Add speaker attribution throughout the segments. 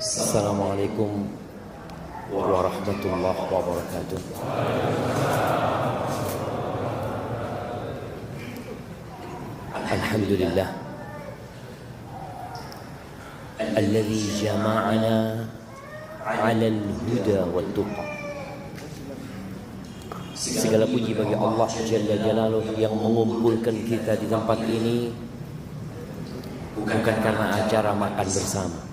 Speaker 1: Assalamualaikum warahmatullahi wabarakatuh. Alhamdulillah alladzi jama'ana 'alal huda wat tuqa. Segala puji bagi Allah Jalla Jalaluhu yang mengumpulkan kita di tempat ini bukan karena acara makan bersama,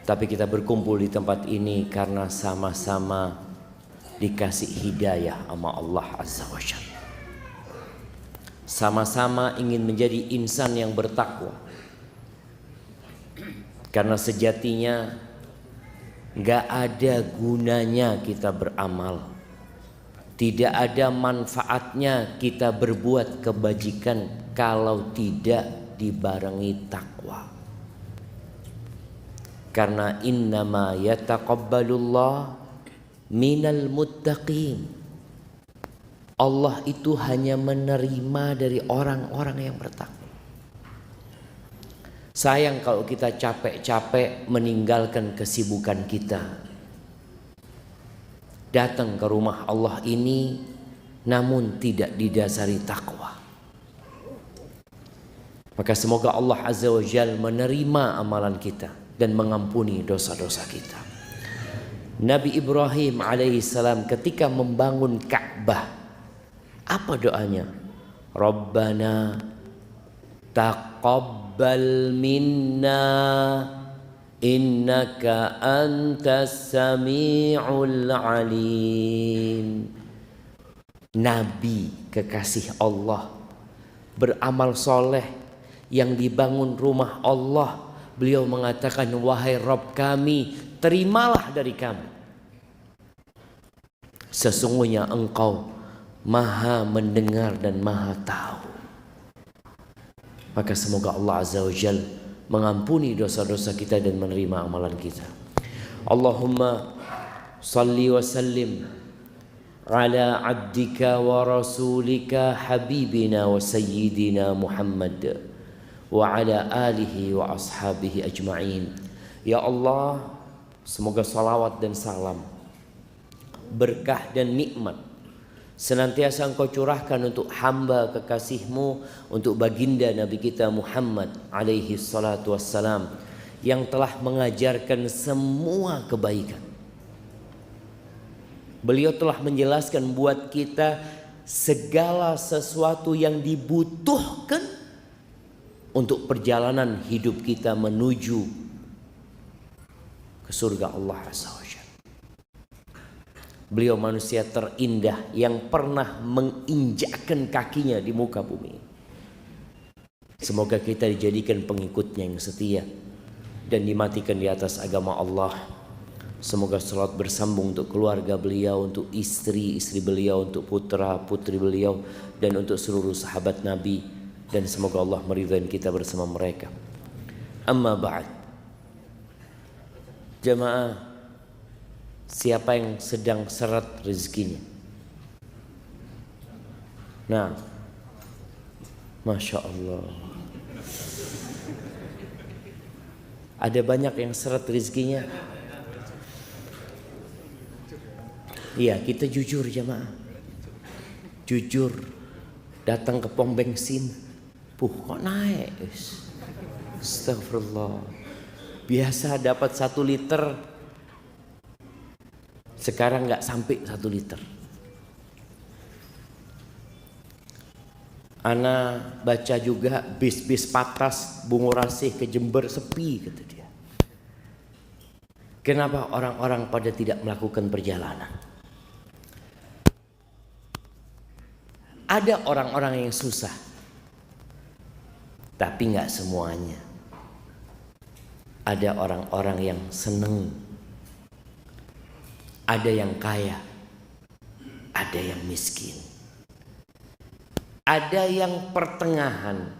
Speaker 1: tapi kita berkumpul di tempat ini karena sama-sama dikasih hidayah sama Allah Azza wa Jalla. Sama-sama ingin menjadi insan yang bertakwa. Karena sejatinya gak ada gunanya kita beramal, tidak ada manfaatnya kita berbuat kebajikan kalau tidak dibarengi takwa. Karena innama yataqabbalullah minal muttaqin. Allah itu hanya menerima dari orang-orang yang bertakwa. Sayang kalau kita capek-capek meninggalkan kesibukan kita, datang ke rumah Allah ini namun tidak didasari takwa. Maka semoga Allah Azza wa Jalla menerima amalan kita dan mengampuni dosa-dosa kita. Nabi Ibrahim alaihissalam ketika membangun Ka'bah, apa doanya? Rabbana taqabbal minna innaka antas sami'ul alim. Nabi kekasih Allah beramal soleh yang dibangun rumah Allah, beliau mengatakan, wahai Rabb kami, terimalah dari kami, sesungguhnya engkau Maha mendengar dan Maha tahu. Maka semoga Allah Azza wa Jalla mengampuni dosa-dosa kita dan menerima amalan kita. Allahumma salli wa sallim ala abdika wa rasulika habibina wa sayyidina Muhammad wa ala alihi wa ashabihi ajma'in. Ya Allah, semoga salawat dan salam, berkah dan nikmat senantiasa engkau curahkan untuk hamba kekasihmu, untuk baginda Nabi kita Muhammad alaihi salatu wassalam, yang telah mengajarkan semua kebaikan. Beliau telah menjelaskan buat kita segala sesuatu yang dibutuhkan untuk perjalanan hidup kita menuju ke surga Allah Azza wa Jalla. Beliau manusia terindah yang pernah menginjakkan kakinya di muka bumi. Semoga kita dijadikan pengikutnya yang setia dan dimatikan di atas agama Allah. Semoga salat bersambung untuk keluarga beliau, untuk istri-istri beliau, untuk putra-putri beliau, dan untuk seluruh sahabat Nabi. Dan semoga Allah meridhai kita bersama mereka. Amma ba'd. Jamaah, siapa yang sedang seret rezekinya? Nah, Masya Allah, ada banyak yang seret rezekinya. Iya, kita jujur jamaah, jujur. Datang ke pom bensin, kok naik? Astagfirullah. Biasa dapat 1 liter, sekarang nggak sampai 1 liter. Ana baca juga bis-bis Patras Bungurasih ke Jember sepi, kata dia. Kenapa orang-orang pada tidak melakukan perjalanan? Ada orang-orang yang susah, tapi nggak semuanya. Ada orang-orang yang seneng, ada yang kaya, ada yang miskin, ada yang pertengahan.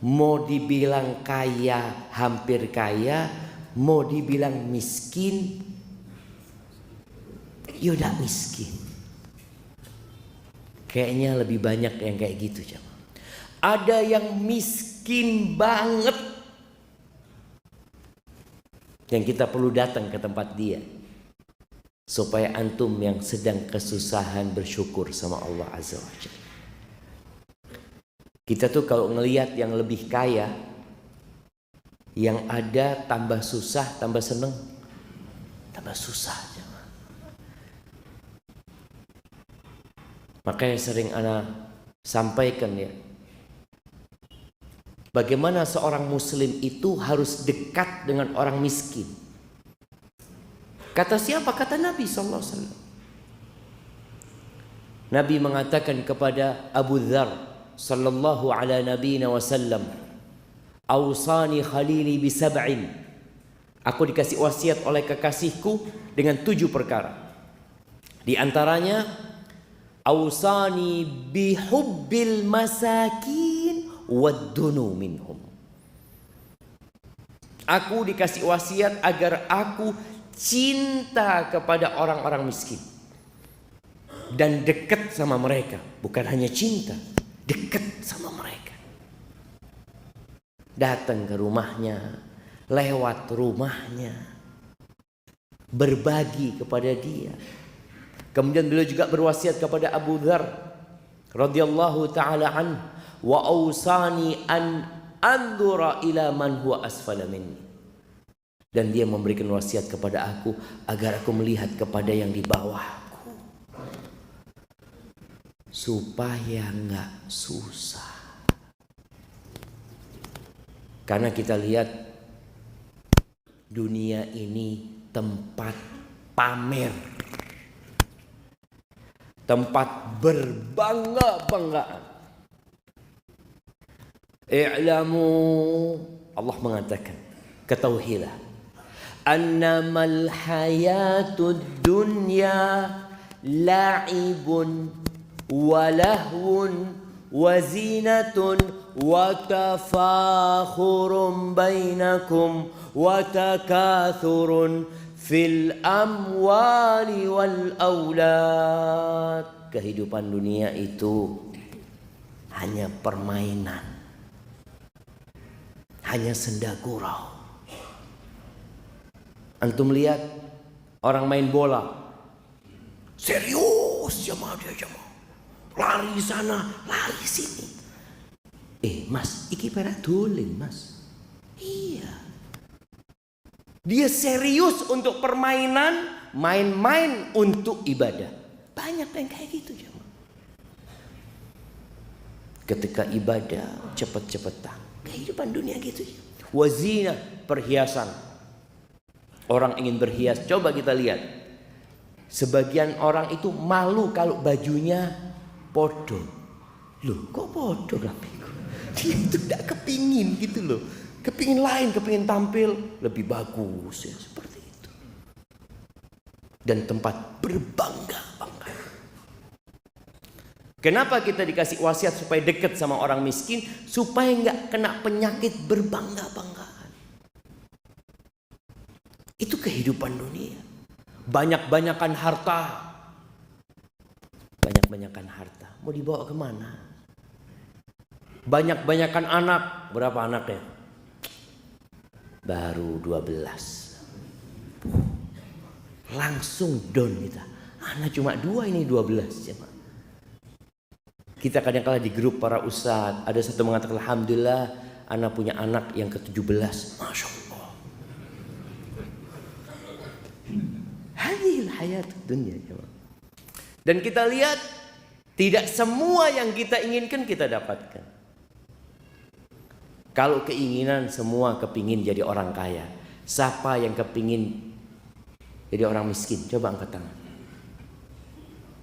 Speaker 1: Mau dibilang kaya, hampir kaya, mau dibilang miskin, yaudah miskin. Kayaknya lebih banyak yang kayak gitu, jemaah. Ada yang miskin banget, yang kita perlu datang ke tempat dia, supaya antum yang sedang kesusahan bersyukur sama Allah Azza wa Jalla. Kita tuh kalau ngelihat yang lebih kaya, yang ada tambah susah, tambah seneng, tambah susah. Makanya sering ana sampaikan ya, bagaimana seorang muslim itu harus dekat dengan orang miskin. Kata siapa? Kata Nabi SAW. Nabi mengatakan kepada Abu Dzar sallallahu ala nabiyina wasallam, "Ausani khalili bi sab'in." Aku dikasih wasiat oleh kekasihku dengan 7 perkara. Di antaranya, "Ausani bi hubbil masakin waddunu minhum." Aku dikasih wasiat agar aku cinta kepada orang-orang miskin dan dekat sama mereka. Bukan hanya cinta, dekat sama mereka. Datang ke rumahnya, lewat rumahnya, berbagi kepada dia. Kemudian beliau juga berwasiat kepada Abu Dzar radhiyallahu taala an, "Wa ausani an anzura ila man huwa asfala minni." Dan dia memberikan wasiat kepada aku agar aku melihat kepada yang di bawahku, supaya enggak susah. Karena kita lihat dunia ini tempat pamer, tempat berbangga-banggaan. I'lamu, Allah mengatakan, ketahuilah, annamal hayatud dunya la'ibun wa lahwun wa zinatun wa tafakhurun bainakum wa takathurun fil amwali wal aulad. Kehidupan dunia itu hanya permainan, hanya senda gurau. Antum lihat orang main bola, serius jamaah dia jamaah, lari sana, lari sini. Mas, iki perak dolen mas. Iya. Dia serius untuk permainan, main-main untuk ibadah. Banyak yang kayak gitu jamaah. Ketika ibadah cepet-cepetan. Kehidupan dunia gitu. Wazina, perhiasan. Orang ingin berhias, coba kita lihat. Sebagian orang itu malu kalau bajunya podo. Loh, kok podo rapiku? Dia itu tidak kepingin gitu loh. Kepingin lain, kepingin tampil lebih bagus ya, seperti itu. Dan tempat berbangga-bangga. Kenapa kita dikasih wasiat supaya dekat sama orang miskin? Supaya nggak kena penyakit berbangga-banggaan. Itu kehidupan dunia. Banyak-banyakan harta. Banyak-banyakan harta. Mau dibawa kemana? Banyak-banyakan anak. Berapa anaknya? Baru 12. Langsung down kita. Anak cuma 2, ini 12. Kita kadang-kala di grup para ustadz, ada satu mengatakan, alhamdulillah anak punya anak yang ke-17. Masya Allah. Hadhil hayat dunia. Dan kita lihat, tidak semua yang kita inginkan kita dapatkan. Kalau keinginan semua kepingin jadi orang kaya, siapa yang kepingin jadi orang miskin? Coba angkat tangan.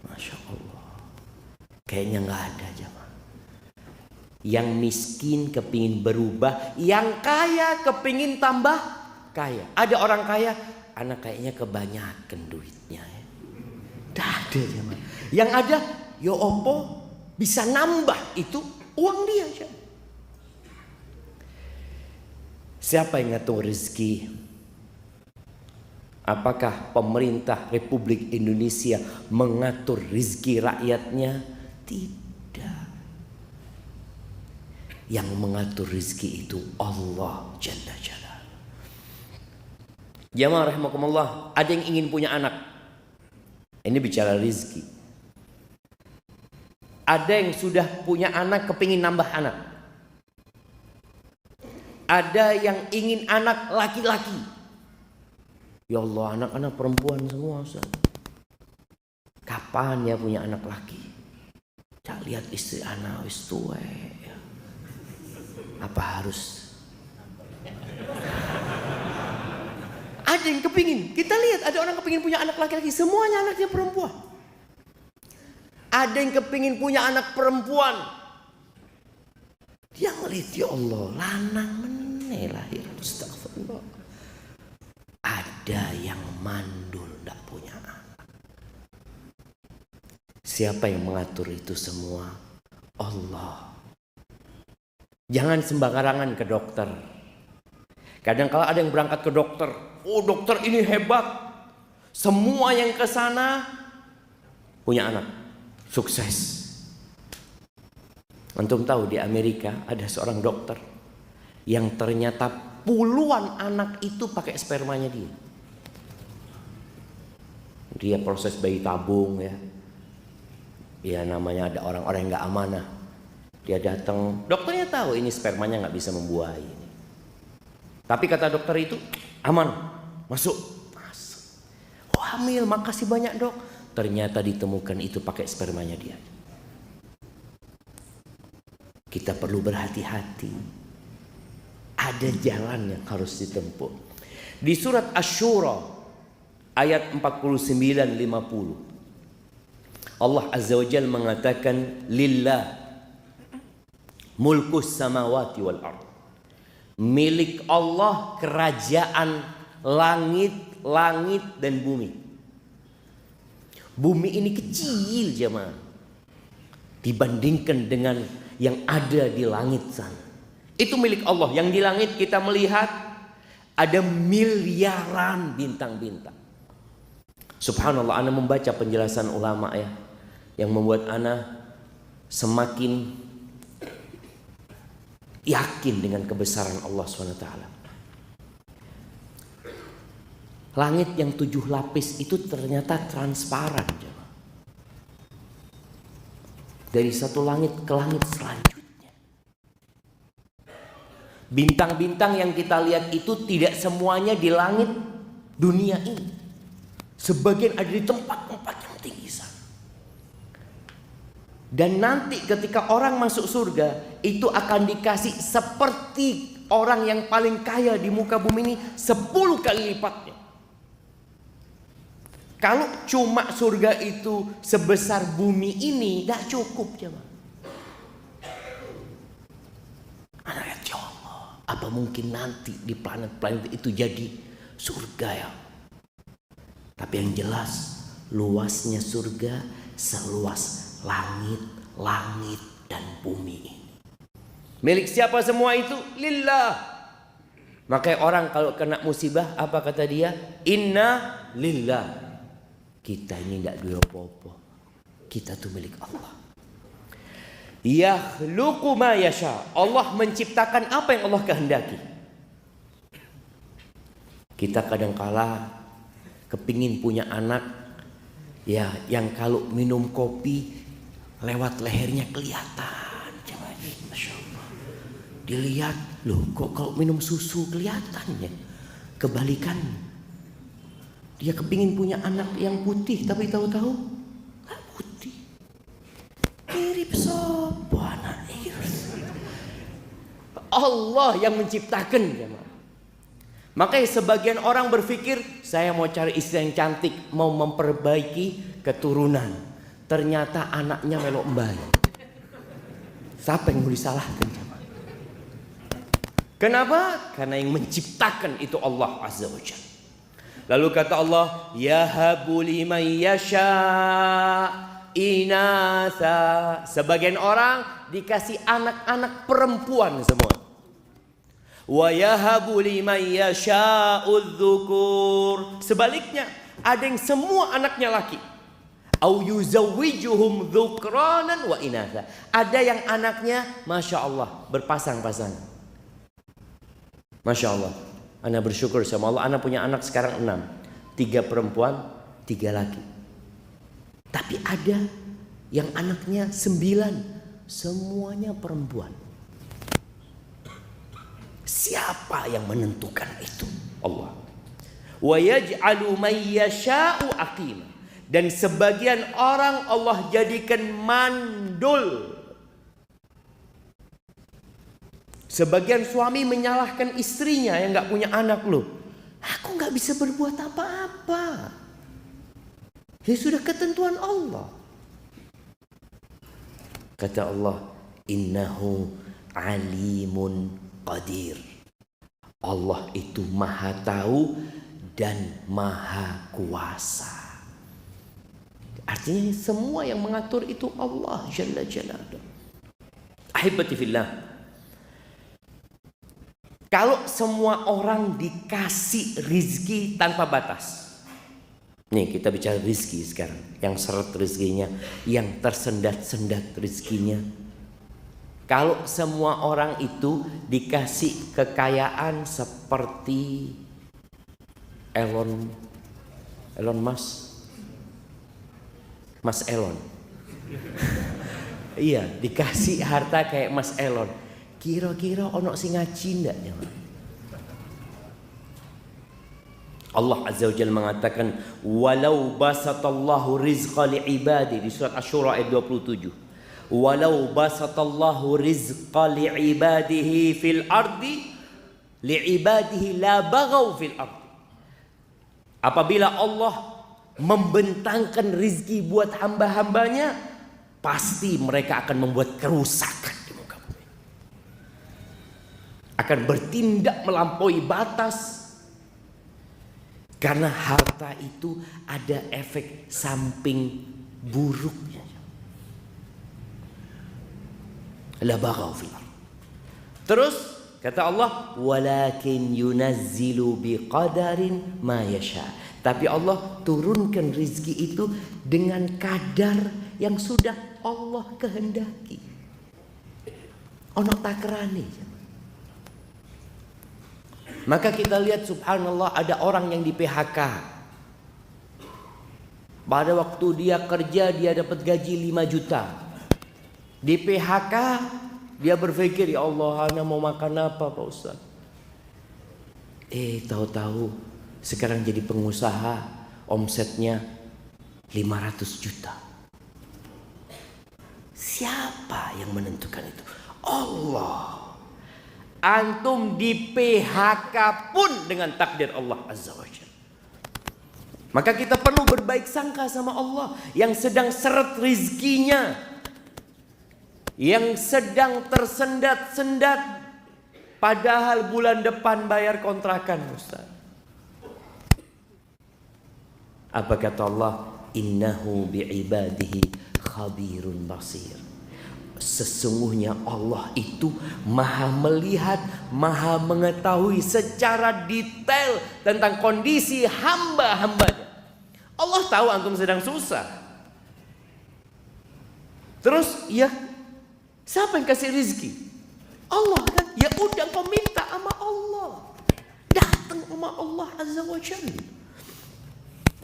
Speaker 1: Masya Allah. Kayaknya nggak ada jemaah. Yang miskin kepingin berubah, yang kaya kepingin tambah kaya. Ada orang kaya, anak kayaknya kebanyakan duitnya. Tidak ada jemaah. Yang ada, yo opo bisa nambah itu uang dia aja. Siapa yang ngatur rezeki? Apakah pemerintah Republik Indonesia mengatur rezeki rakyatnya? Tidak. Yang mengatur rezeki itu Allah Jalla Jalla. Jamaah rahimakumullah, ada yang ingin punya anak. Ini bicara rizki. Ada yang sudah punya anak, kepingin nambah anak. Ada yang ingin anak laki-laki. Ya Allah, anak-anak perempuan semua, Ustaz. Kapan ya punya anak laki? Cak lihat istri anak wis tuwe. Apa harus? Ada yang kepingin. Kita lihat ada orang kepingin punya anak laki-laki. Semuanya anaknya perempuan. Ada yang kepingin punya anak perempuan. Dia ngelihat, ya Allah, lanang meneh lahir. Astagfirullah. Ada yang mandul tidak punya anak. Siapa yang mengatur itu semua? Allah. Jangan sembarangan ke dokter. Kadang kala ada yang berangkat ke dokter. Oh, dokter ini hebat. Semua yang ke sana punya anak. Sukses. Antum tahu di Amerika ada seorang dokter yang ternyata puluhan anak itu pakai spermanya dia. Dia proses bayi tabung ya. Ya namanya ada orang-orang yang gak amanah. Dia datang, dokternya tahu ini spermanya gak bisa membuahi. Tapi kata dokter itu aman, masuk. Oh, hamil, makasih banyak dok. Ternyata ditemukan itu pakai spermanya dia. Kita perlu berhati-hati. Ada jalan yang harus ditempuh. Di surat Asy-Syura ayat 49-50. Allah Azza wa Jalla mengatakan lillah mulkus samawati wal ard. Milik Allah kerajaan langit dan bumi. Bumi ini kecil jemaah dibandingkan dengan yang ada di langit sana. Itu milik Allah. Yang di langit kita melihat ada miliaran bintang-bintang. Subhanallah, ana membaca penjelasan ulama ya, yang membuat ana semakin yakin dengan kebesaran Allah SWT. Langit yang 7 lapis itu ternyata transparan. Dari satu langit ke langit selanjutnya. Bintang-bintang yang kita lihat itu tidak semuanya di langit dunia ini. Sebagian ada di tempat-tempat yang tinggi sana. Dan nanti ketika orang masuk surga, itu akan dikasih seperti orang yang paling kaya di muka bumi ini 10 kali lipatnya. Kalau cuma surga itu sebesar bumi ini, tidak cukup jemaah. Anak lihat, ya Allah, apa mungkin nanti di planet-planet itu jadi surga ya? Tapi yang jelas, luasnya surga seluas langit dan bumi ini. Milik siapa semua itu? Lillah. Makanya orang kalau kena musibah, apa kata dia? Inna lillah. Kita ini tidak dua apa-apa. Kita tuh milik Allah. Yakhluqu ma yasha. Allah menciptakan apa yang Allah kehendaki. Kita kadangkala kepingin punya anak, ya yang kalau minum kopi lewat lehernya kelihatan. Masya Allah. Dilihat, loh kok kalau minum susu kelihatannya. Kebalikannya. Dia kepingin punya anak yang putih, tapi tahu-tahu nggak putih. Mirip sopo anak ini. Allah yang menciptakan. Makanya sebagian orang berpikir, saya mau cari istri yang cantik, mau memperbaiki keturunan. Ternyata anaknya melok mbak. Siapa yang mau disalahkan? Kenapa? Karena yang menciptakan itu Allah Azza wa Jalla. Lalu kata Allah, yahabu liman yasha inatha. Sebagian orang dikasih anak-anak perempuan semua. Wa yahabu liman yasha udzukur. Sebaliknya, ada yang semua anaknya laki. Au yuzawwijuhum dzukranan wa inatha. Ada yang anaknya Masya Allah berpasang-pasang. Masya Allah. Ana bersyukur sama Allah, ana punya anak sekarang 6. 3 perempuan, 3 laki. Tapi ada yang anaknya 9, semuanya perempuan. Siapa yang menentukan itu? Allah. Wa yaj'alu man yasha'u aqima. Dan sebagian orang Allah jadikan mandul. Sebagian suami menyalahkan istrinya yang gak punya anak loh. Aku gak bisa berbuat apa-apa. Ya sudah ketentuan Allah. Kata Allah, innahu alimun qadir. Allah itu maha tahu dan maha kuasa. Artinya semua yang mengatur itu Allah Jalla Jalaluhu. Ahibati fillah. Kalau semua orang dikasih rizki tanpa batas. Nih kita bicara rizki sekarang. Yang seret rizkinya, yang tersendat-sendat rizkinya. Kalau semua orang itu dikasih kekayaan seperti Elon Musk. Mas Elon. Iya, dikasih harta kayak Mas Elon. Kira-kira ono sing ngaji ndak ya? Allah Azza wa Jalla mengatakan, "Walau basatallahu rizqa li'ibadi" di surat Asy-Syura ayat 27. "Walau basatallahu rizqa li'ibadihi fil ardi li'ibadihi la baghaw fil ardi." Apabila Allah membentangkan rizki buat hamba-hambanya, pasti mereka akan membuat kerusakan di muka bumi. Akan bertindak melampaui batas. Karena harta itu ada efek samping buruknya. La baghaw fil ardh. Terus kata Allah, walakin yunazzilu biqadarin ma yasha. Tapi Allah turunkan rizki itu dengan kadar yang sudah Allah kehendaki. Ono takrane. Maka kita lihat subhanallah, ada orang yang di PHK. Pada waktu dia kerja dia dapat gaji 5 juta. Di PHK dia berpikir, ya Allah, ana mau makan apa Pak Ustaz? Tahu-tahu sekarang jadi pengusaha, omsetnya 500 juta. Siapa yang menentukan itu? Allah. Antum di PHK pun dengan takdir Allah Azza wa Jalla. Maka kita perlu berbaik sangka sama Allah yang sedang seret rizkinya, yang sedang tersendat-sendat, padahal bulan depan bayar kontrakan Ustaz. Apa kata Allah? Innahu bi'ibadihi khabirun basir. Sesungguhnya Allah itu maha melihat, maha mengetahui secara detail tentang kondisi hamba-hambanya. Allah tahu antum sedang susah. Terus ya, siapa yang kasih rizki? Allah kan? Ya udah kau minta sama Allah. Datang sama Allah Azza wa Jalla.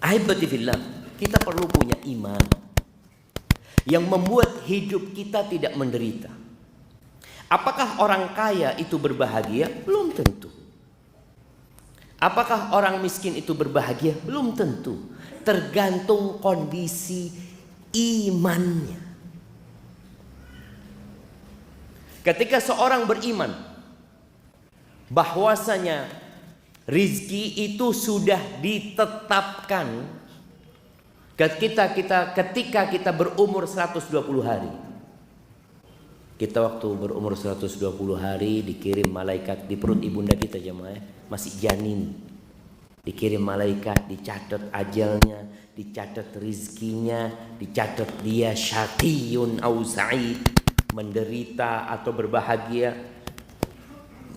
Speaker 1: Ahibati fillah, kita perlu punya iman yang membuat hidup kita tidak menderita. Apakah orang kaya itu berbahagia? Belum tentu. Apakah orang miskin itu berbahagia? Belum tentu. Tergantung kondisi imannya. Ketika seorang beriman bahwasanya rizki itu sudah ditetapkan ketika kita berumur 120 hari. Kita waktu berumur 120 hari dikirim malaikat di perut ibunda kita jemaah, masih janin. Dikirim malaikat, dicatat ajalnya, dicatat rizkinya, dicatat dia syaqiyun au sa'id, menderita atau berbahagia,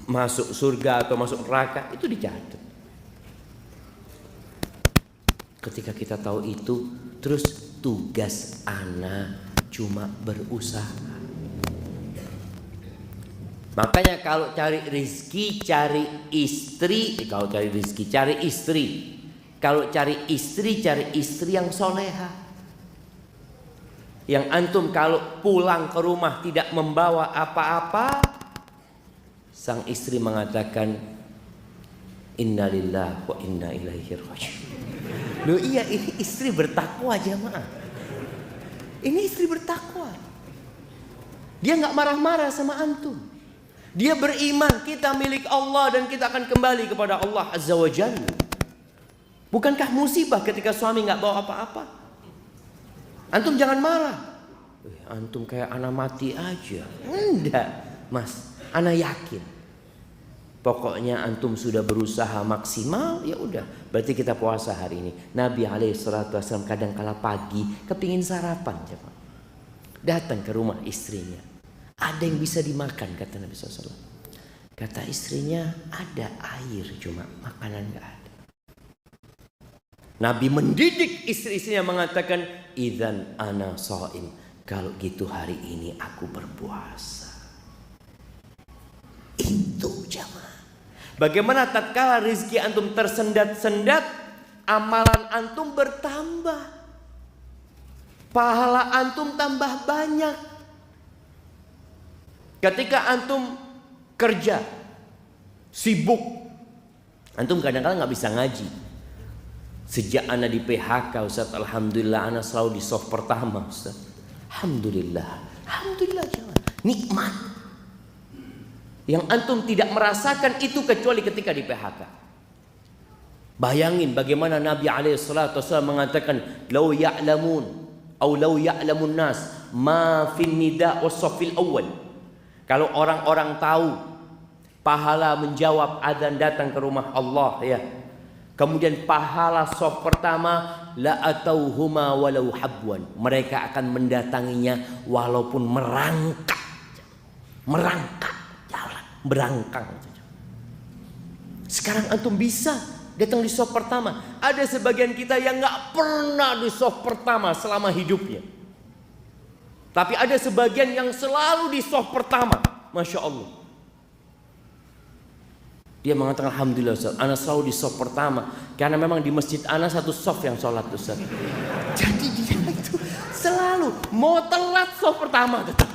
Speaker 1: masuk surga atau masuk neraka, itu dicatat. Ketika kita tahu itu, terus tugas anak cuma berusaha. Makanya kalau cari rizki, cari istri. Kalau cari rizki, cari istri. Kalau cari istri yang soleha. Yang antum kalau pulang ke rumah tidak membawa apa-apa, sang istri mengatakan, innalillahi wa inna ilaihi raji'un. Loh iya, ini istri bertakwa jamaah. Ini istri bertakwa. Dia nggak marah-marah sama antum. Dia beriman kita milik Allah dan kita akan kembali kepada Allah Azza wa Jalla. Bukankah musibah ketika suami nggak bawa apa-apa? Antum jangan marah. Antum kayak anak mati aja. Enggak, Mas. Anak yakin. Pokoknya antum sudah berusaha maksimal, ya udah. Berarti kita puasa hari ini. Nabi SAW kadang kala pagi kepingin sarapan, jemaah. Datang ke rumah istrinya. Ada yang bisa dimakan, kata Nabi SAW. Kata istrinya, ada air, cuma makanan gak ada. Nabi mendidik istri-istrinya mengatakan, idzan ana shaim. Kalau gitu hari ini aku berpuasa. Itu jamaah. Bagaimana tatkala rizki antum tersendat-sendat, amalan antum bertambah, pahala antum tambah banyak. Ketika antum kerja sibuk, antum kadang-kadang nggak bisa ngaji. Sejak ana di PHK, Ustaz, alhamdulillah ana selalu di soft pertama, Ustaz. Alhamdulillah, alhamdulillah jangan. Nikmat yang antum tidak merasakan itu kecuali ketika di PHK. Bayangin bagaimana Nabi SAW mengatakan, "Lau ya'lamun atau lau ya'lamun nas ma fin nida was-saffil awal." Kalau orang-orang tahu pahala menjawab adzan datang ke rumah Allah, ya. Kemudian pahala shaf pertama, la atauhuma walau habwan. Mereka akan mendatanginya walaupun merangkak. Merangkak jalan, berangkang. Sekarang antum bisa datang di shaf pertama. Ada sebagian kita yang nggak pernah di shaf pertama selama hidupnya. Tapi ada sebagian yang selalu di shaf pertama. Masya Allah. Dia mengatakan, alhamdulillah Ustaz, ana selalu di shaf pertama. Karena memang di masjid ana satu shaf yang sholat, Ustaz. Jadi dia itu selalu mau telat shaf pertama tetap.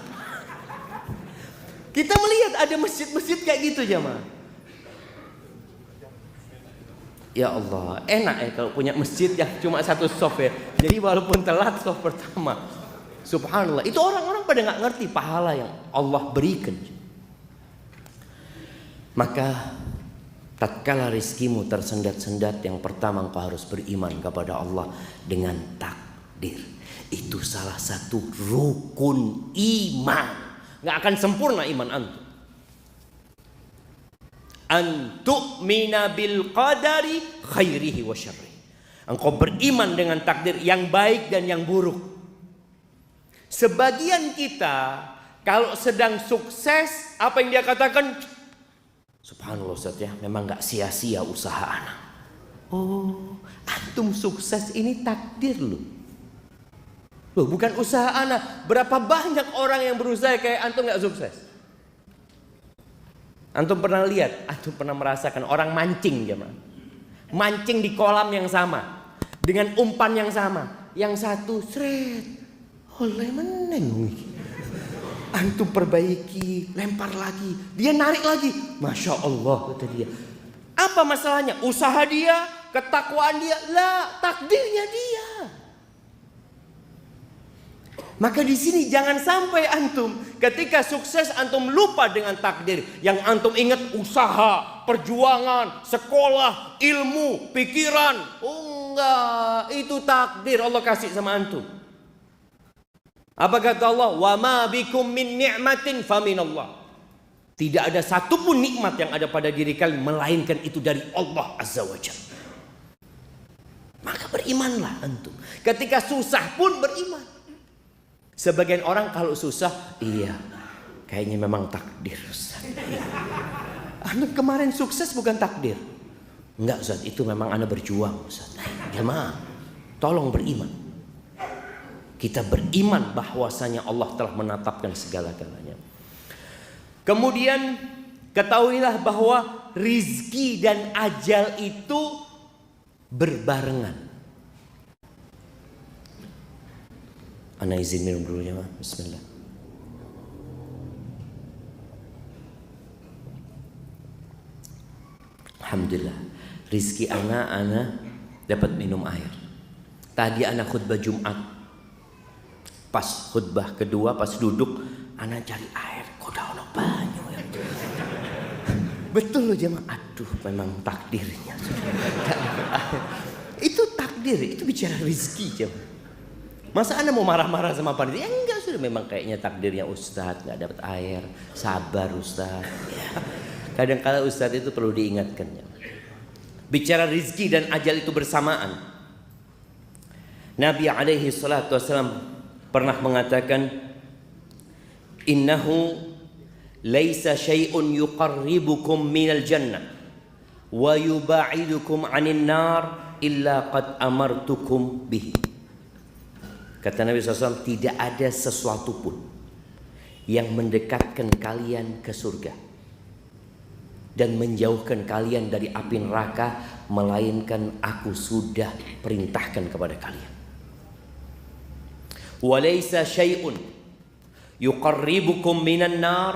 Speaker 1: Kita melihat ada masjid-masjid kayak gitu jemaah. Ya Allah, enak ya kalau punya masjid yang cuma satu shaf ya. Jadi walaupun telat shaf pertama, subhanallah, itu orang-orang pada nggak ngerti pahala yang Allah berikan. Maka tatkala rizkimu tersendat-sendat, yang pertama engkau harus beriman kepada Allah dengan takdir. Itu salah satu rukun iman. Nggak akan sempurna iman antum. Antu'mina bil qadari khairihi wa syarrihi. Engkau beriman dengan takdir yang baik dan yang buruk. Sebagian kita kalau sedang sukses, apa yang dia katakan? Subhanallah Ustaz ya, memang gak sia-sia usaha anak. Oh, antum sukses ini takdir loh. Loh, bukan usaha anak. Berapa banyak orang yang berusaha kayak antum gak sukses? Antum pernah lihat, antum pernah merasakan orang mancing jemaah. Mancing di kolam yang sama, dengan umpan yang sama. Yang satu seret, oleh meneng. Antum perbaiki, lempar lagi, dia narik lagi. Masya Allah kata dia. Apa masalahnya? Usaha dia, ketakwaan dia, lah takdirnya dia. Maka di sini jangan sampai antum ketika sukses antum lupa dengan takdir. Yang antum ingat usaha, perjuangan, sekolah, ilmu, pikiran. Oh enggak, itu takdir Allah kasih sama antum. Apa kata Allah? Wa ma bikum min ni'matin faminallah. Tidak ada satupun nikmat yang ada pada diri kalian melainkan itu dari Allah Azza wa Jalla. Maka berimanlah antum. Ketika susah pun beriman. Sebagian orang kalau susah, iya, kayaknya memang takdir Ustaz. Antum kemarin sukses bukan takdir. Enggak Ustaz, itu memang Anda berjuang Ustaz. Jemaah, tolong beriman. Kita beriman bahwasanya Allah telah menetapkan segala-galanya. Kemudian ketahuilah bahwa rizki dan ajal itu berbarengan. Ana izin minum dulu ya, bismillah. Alhamdulillah, rizki ana dapat minum air. Tadi ana khutbah Jumat, pas khutbah kedua, pas duduk, ana cari air, kok ono banyu ya. Betul loh jemaah, aduh memang takdirnya. Itu takdir, itu bicara rizki jemaah. Masa ana mau marah-marah sama panitia? Ya enggak, sudah memang kayaknya takdirnya Ustadz nggak dapat air, sabar Ustadz. Ya. Kadang-kala Ustadz itu perlu diingatkan. Bicara rizki dan ajal itu bersamaan. Nabi alaihi salatu wassalam pernah mengatakan, innahu laisa syai'un yuqarribukum minal jannah wa yuba'idukum 'anil nar illa qad amartukum bihi. Kata Nabi SAW, tidak ada sesuatu pun yang mendekatkan kalian ke surga dan menjauhkan kalian dari api neraka, melainkan aku sudah perintahkan kepada kalian. Walaysa syai'un yuqarribukum minan nar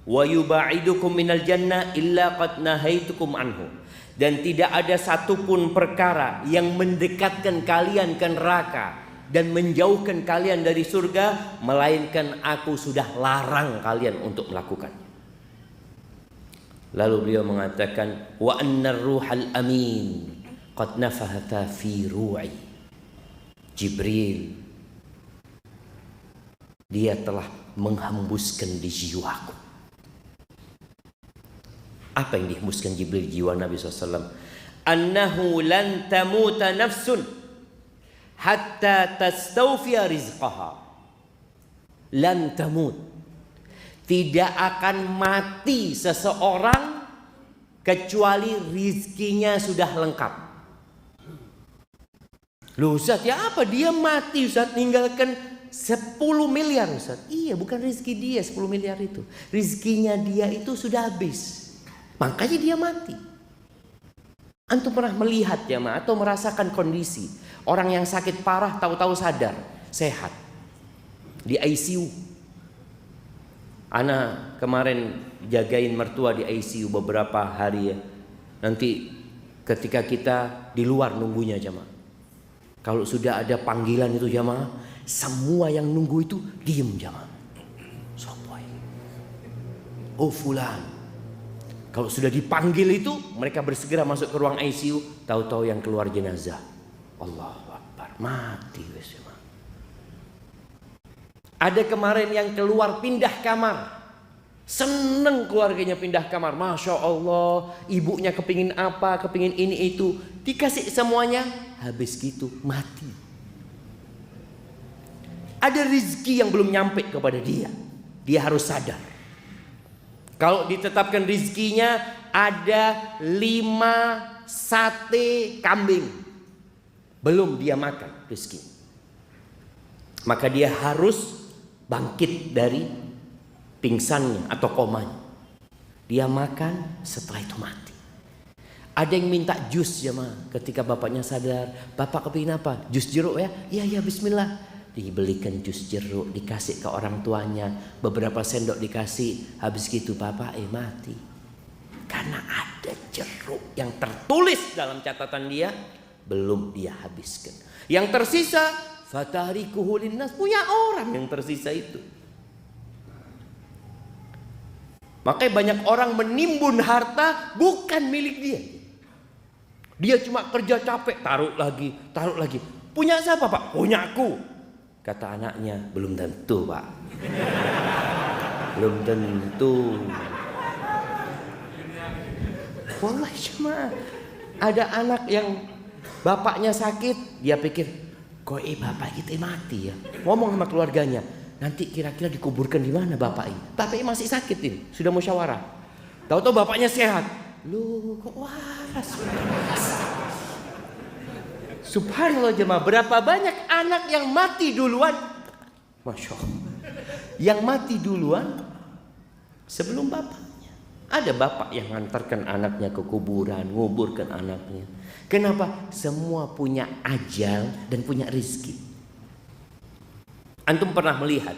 Speaker 1: wa yuba'idukum minal jannah illa qad nahaitukum anhu. Dan tidak ada satupun perkara yang mendekatkan kalian ke neraka dan menjauhkan kalian dari surga, melainkan aku sudah larang kalian untuk melakukannya. Lalu beliau mengatakan, wa annar ruhal amin qad nafahatha fi ru'i. Jibril, dia telah menghembuskan di jiwaku. Apa yang dihembuskan Jibril jiwa Nabi SAW? Annahu lan tamuta nafsun hatta tastawfiya rizqaha. Lan tamut, tidak akan mati seseorang kecuali rizkinya sudah lengkap. Loh Ustaz, ya apa dia mati Ustaz, ninggalkan 10 miliar Ustaz? Iya, bukan rizki dia 10 miliar itu, rizkinya dia itu sudah habis, makanya dia mati. Antum pernah melihat ya ma, atau merasakan kondisi orang yang sakit parah tahu-tahu sadar, sehat, di ICU. Ana kemarin jagain mertua di ICU beberapa hari ya. Nanti ketika kita di luar nunggunya jamaah, kalau sudah ada panggilan itu jamaah, semua yang nunggu itu diem jamaah. Sopoy, oh fulan. Kalau sudah dipanggil itu, mereka bersegera masuk ke ruang ICU. Tahu-tahu yang keluar jenazah. Allahu Akbar, mati wes jamaah. Ada kemarin yang keluar pindah kamar, seneng keluarganya pindah kamar, masya Allah, ibunya kepingin apa, kepingin ini itu, dikasih semuanya, habis gitu mati. Ada rezeki yang belum nyampe kepada dia, dia harus sadar. Kalau ditetapkan rezekinya ada 5 sate kambing, belum dia makan rezeki, maka dia harus bangkit dari pingsannya atau komanya. Dia makan, setelah itu mati. Ada yang minta jus ya ma, ketika bapaknya sadar, bapak kepingin apa? Jus jeruk ya? Iya bismillah. Dibelikan jus jeruk, dikasih ke orang tuanya, beberapa sendok dikasih, habis gitu bapak mati. Karena ada jeruk yang tertulis dalam catatan dia, belum dia habiskan. Yang tersisa fatarikuhu linnas, punya orang yang tersisa itu. Makanya banyak orang menimbun harta bukan milik dia. Dia cuma kerja capek, taruh lagi. Punya siapa pak? Punya aku. Kata anaknya, belum tentu pak. Belum tentu. Wallahi cuma ada anak yang bapaknya sakit, dia pikir, kok bapak kita mati ya. Ngomong sama keluarganya, nanti kira-kira dikuburkan di mana bapak ini? Bapaknya masih sakit ini, sudah musyawarah. Tahu-tahu bapaknya sehat. Loh, kok waras? Subhanallah jemaah, berapa banyak anak yang mati duluan? Masya Allah. Yang mati duluan sebelum bapaknya. Ada bapak yang mengantarkan anaknya ke kuburan, nguburkan anaknya. Kenapa? Semua punya ajal dan punya rizki. Antum pernah melihat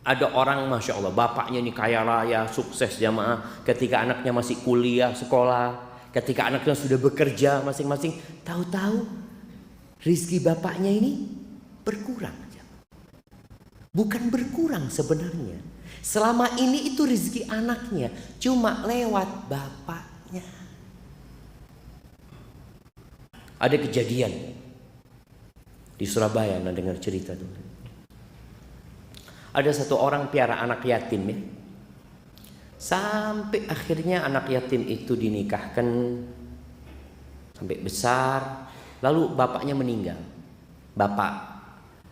Speaker 1: ada orang, masya Allah, bapaknya ini kaya raya, sukses jamaah. Ketika anaknya masih kuliah, sekolah, ketika anaknya sudah bekerja masing-masing, tahu-tahu rizki bapaknya ini berkurang. Bukan berkurang sebenarnya. Selama ini itu rizki anaknya, cuma lewat bapaknya. Ada kejadian di Surabaya, anda dengar cerita tuh. Ada satu orang piara anak yatim ya. Sampai akhirnya anak yatim itu dinikahkan sampai besar, lalu bapaknya meninggal. Bapak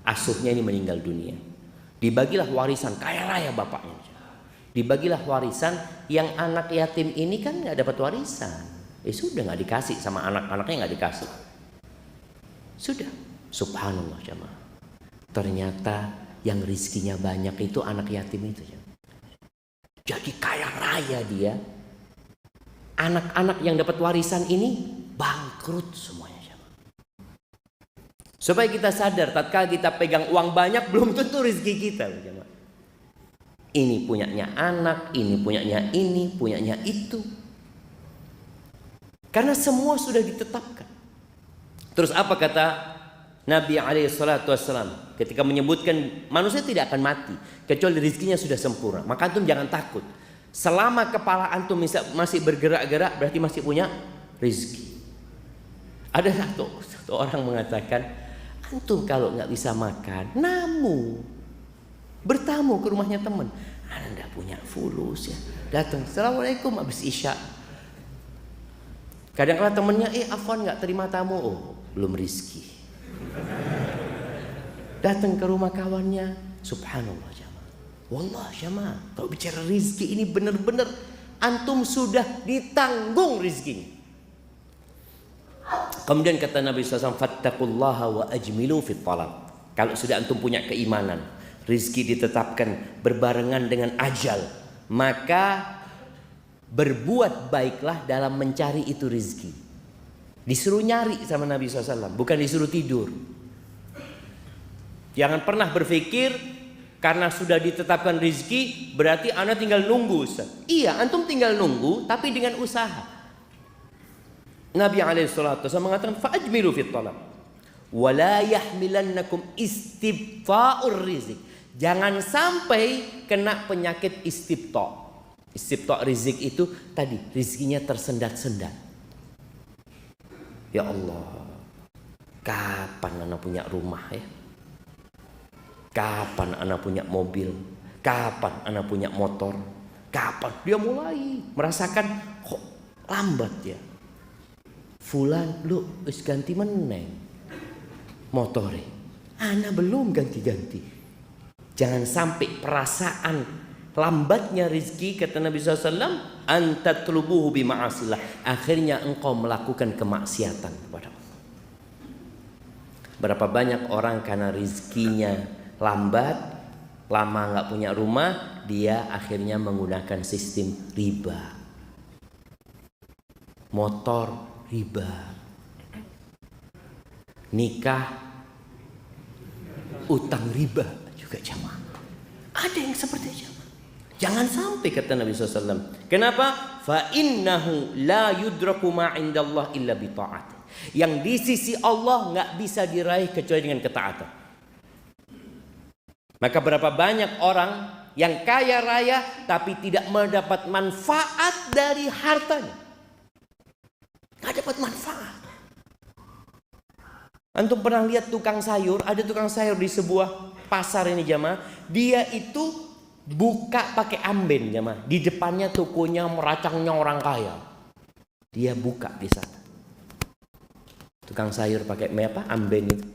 Speaker 1: asuhnya ini meninggal dunia. Dibagilah warisan, kaya raya bapaknya. Dibagilah warisan, yang anak yatim ini kan nggak dapat warisan. Sudah nggak dikasih sama anak-anaknya, nggak dikasih. Sudah, subhanallah jamaah. Ternyata yang rizkinya banyak itu anak yatim itu. Jadi kaya raya dia. Anak-anak yang dapat warisan ini bangkrut semuanya. Supaya kita sadar, tatkala kita pegang uang banyak belum tentu rezeki kita. Ini punyanya anak, ini punyanya ini, punyanya itu. Karena semua sudah ditetapkan. Terus apa kata Nabi SAW ketika menyebutkan manusia tidak akan mati kecuali rezekinya sudah sempurna. Maka antum jangan takut. Selama kepala antum masih bergerak-gerak berarti masih punya rezeki. Ada satu orang mengatakan, antum kalau nggak bisa makan, bertamu ke rumahnya teman. Anda punya fulus ya, datang, assalamualaikum habis isya. Kadang-kadang temennya, afwan nggak terima tamu, belum rizki. Datang ke rumah kawannya, subhanallah jamaah. Wallah jamaah, kalau bicara rizki ini benar-benar antum sudah ditanggung rizkinya. Kemudian kata Nabi SAW, fattaqullaha wa ajmilu fit talab. Kalau sudah antum punya keimanan, rizki ditetapkan berbarengan dengan ajal, maka berbuat baiklah dalam mencari itu rizki. Disuruh nyari sama Nabi SAW, bukan disuruh tidur. Jangan pernah berpikir karena sudah ditetapkan rizki berarti anda tinggal nunggu, Ustaz. Iya, antum tinggal nunggu tapi dengan usaha. Nabi SAW mengatakan fa'ajmilu fit talab wa la yahmilannakum istibta'ur rizq. Jangan sampai kena penyakit istibta'. Istibta' rizq itu tadi rizkinya tersendat-sendat. Ya Allah, kapan anak punya rumah ya? Kapan anak punya mobil? Kapan anak punya motor? Kapan dia mulai merasakan kok lambat ya? Fulan lu wis ganti meneng motore, ana belum ganti-ganti. Jangan sampai perasaan lambatnya rezeki, kata Nabi SAW, antatlubuhu bima'asillah, akhirnya engkau melakukan kemaksiatan kepada Allah. Berapa banyak orang karena rezekinya lambat, lama nggak punya rumah, dia akhirnya menggunakan sistem riba, motor riba, nikah utang riba juga jamaah. Ada yang seperti itu. Jangan sampai, kata Nabi SAW. Kenapa? Fa innahu la yudraku ma indallah illa bi ta'at. Yang di sisi Allah nggak bisa diraih kecuali dengan ketaatan. Maka berapa banyak orang yang kaya raya tapi tidak mendapat manfaat dari hartanya. Nggak dapat manfaat. Antum pernah lihat tukang sayur? Ada tukang sayur di sebuah pasar ini jamaah. Dia itu buka pakai amben jamaah. Di depannya tokonya meracangnya orang kaya. Dia buka di sana. Tukang sayur pakai apa? Amben itu.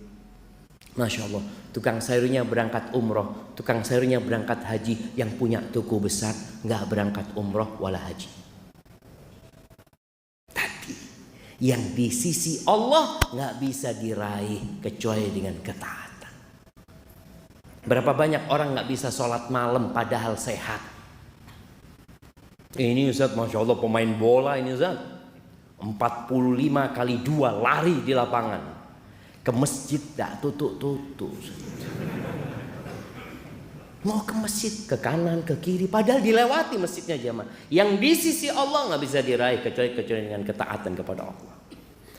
Speaker 1: Masya Allah. Tukang sayurnya berangkat umroh. Tukang sayurnya berangkat haji. Yang punya toko besar nggak berangkat umroh wala haji. Yang di sisi Allah nggak bisa diraih kecuali dengan ketaatan. Berapa banyak orang nggak bisa sholat malam padahal sehat. Ini Ustaz, Masya Allah pemain bola ini Ustaz. 45 kali 2 lari di lapangan. Ke masjid tak tutup-tutup. Mau ke masjid, ke kanan, ke kiri, padahal dilewati masjidnya jemaah. Yang di sisi Allah nggak bisa diraih kecuali dengan ketaatan kepada Allah.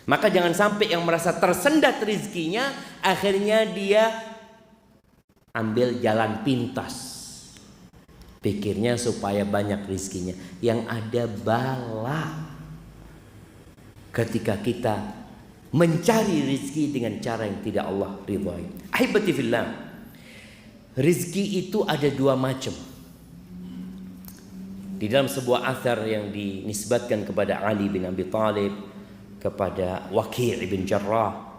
Speaker 1: Maka jangan sampai yang merasa tersendat rezekinya, akhirnya dia ambil jalan pintas. Pikirnya supaya banyak rezekinya. Yang ada bala ketika kita mencari rezeki dengan cara yang tidak Allah ridhai. Ahibati fillah, rezeki itu ada 2 macam. Di dalam sebuah athar yang dinisbatkan kepada Ali bin Abi Thalib, kepada Waqi' bin Jarrah,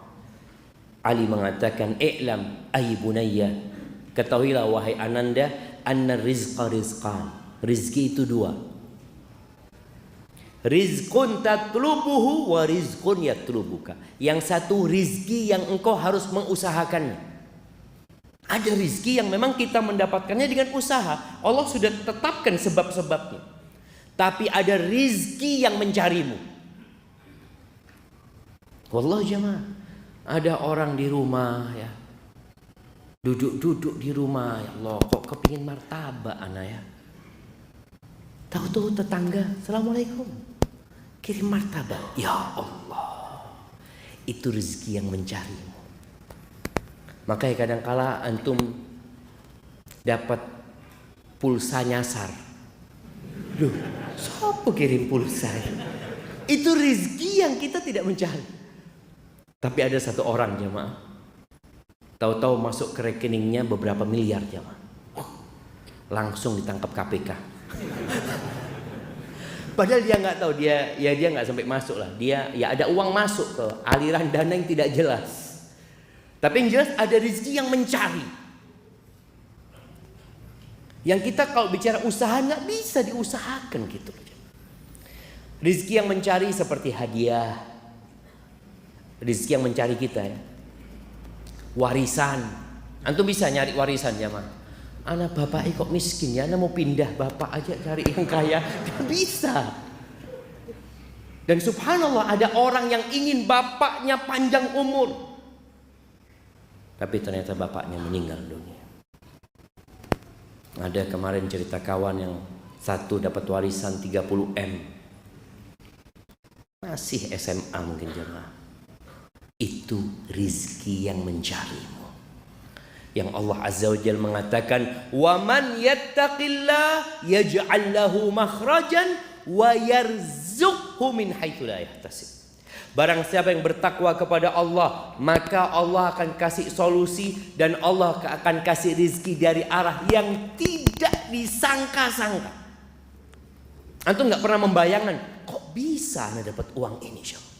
Speaker 1: Ali mengatakan, "I'lam ay bunayya, ketahuilah wahai ananda, anna rizqa rizqan." Rizki itu 2. Rizqun tatlubuhu wa rizqun yatlubuka. Yang satu rizki yang engkau harus mengusahakannya. Ada rizki yang memang kita mendapatkannya dengan usaha. Allah sudah tetapkan sebab-sebabnya. Tapi ada rizki yang mencarimu. Wallah jemaah, ada orang di rumah ya, duduk-duduk di rumah, ya Allah kok kepingin martabak anak ya. Tahu-tahu tetangga, Assalamualaikum, kirim martabak. Ya Allah, itu rizki yang mencarimu. Makanya kadangkala antum dapat pulsa nyasar. Loh, siapa kirim pulsa? Itu rizki yang kita tidak mencari. Tapi ada satu orang jemaah, tahu-tahu masuk ke rekeningnya beberapa miliar jemaah. Langsung ditangkap KPK. Padahal dia nggak tahu, dia nggak sampai masuk lah. Dia ya ada uang masuk ke aliran dana yang tidak jelas. Tapi yang jelas ada rezeki yang mencari. Yang kita kalau bicara usaha nggak bisa diusahakan gitu. Rezeki yang mencari seperti hadiah. Rezeki yang mencari kita ya. Warisan. Antum bisa nyari warisan ya mah. Anak bapak kok miskin ya, anak mau pindah bapak aja cari yang kaya. Gak bisa. Dan subhanallah ada orang yang ingin bapaknya panjang umur. Tapi ternyata bapaknya meninggal dunia. Ada kemarin cerita kawan yang satu dapat warisan 30 M. Masih SMA mungkin jemaah. Itu rizki yang mencarimu. Yang Allah Azza wa Jalla mengatakan, "Wa man yattaqillah yaj'al lahu makhrajan wa yarzuqhu min haitsu la yahtasib." Barang siapa yang bertakwa kepada Allah, maka Allah akan kasih solusi dan Allah akan kasih rizki dari arah yang tidak disangka-sangka. Antum nggak pernah membayangkan, kok bisa anda dapat uang ini?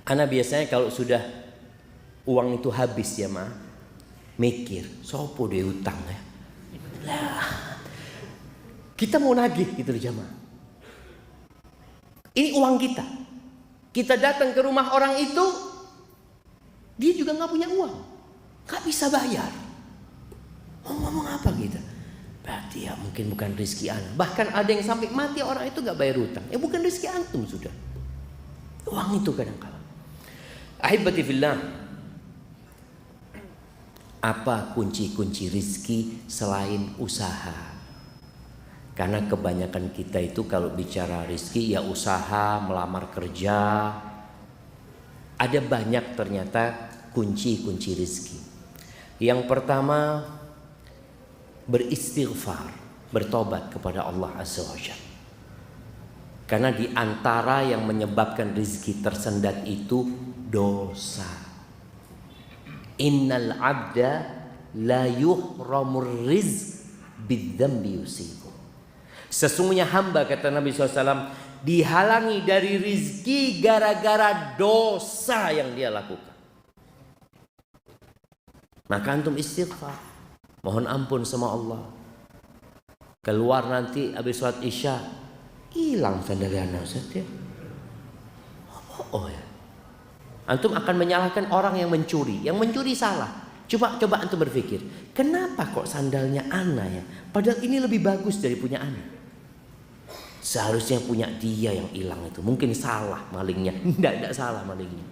Speaker 1: Ana biasanya kalau sudah uang itu habis ya mah, mikir, sopo dia utang ya. Lah, kita mau nagih gitu loh jamaah. Ini uang kita. Kita datang ke rumah orang itu, dia juga nggak punya uang, nggak bisa bayar. Mau ngomong apa gitu? Berarti ya mungkin bukan rezeki ana. Bahkan ada yang sampai mati orang itu nggak bayar utang. Ya bukan rezeki antum sudah. Uang itu kadang-kadang. Ahibati fillah, apa kunci-kunci rizki selain usaha? Karena kebanyakan kita itu kalau bicara rizki ya usaha, melamar kerja. Ada banyak ternyata kunci-kunci rizki. Yang pertama, beristighfar, bertobat kepada Allah Azza wa Jalla. Karena di antara yang menyebabkan rizki tersendat itu dosa. Innal abda la yuhramur rizq bidzambi yusibu. Sesungguhnya hamba, kata Nabi SAW, dihalangi dari rizki gara-gara dosa yang dia lakukan. Maka antum istighfar, mohon ampun sama Allah. Keluar nanti habis sholat isya, hilang sandalnya Ustaz ya. Oh ya. Antum akan menyalahkan orang yang mencuri. Yang mencuri salah. Coba antum berpikir, kenapa kok sandalnya Ana ya? Padahal ini lebih bagus dari punya Ana. Seharusnya punya dia yang hilang itu. Mungkin salah malingnya. Tidak salah malingnya.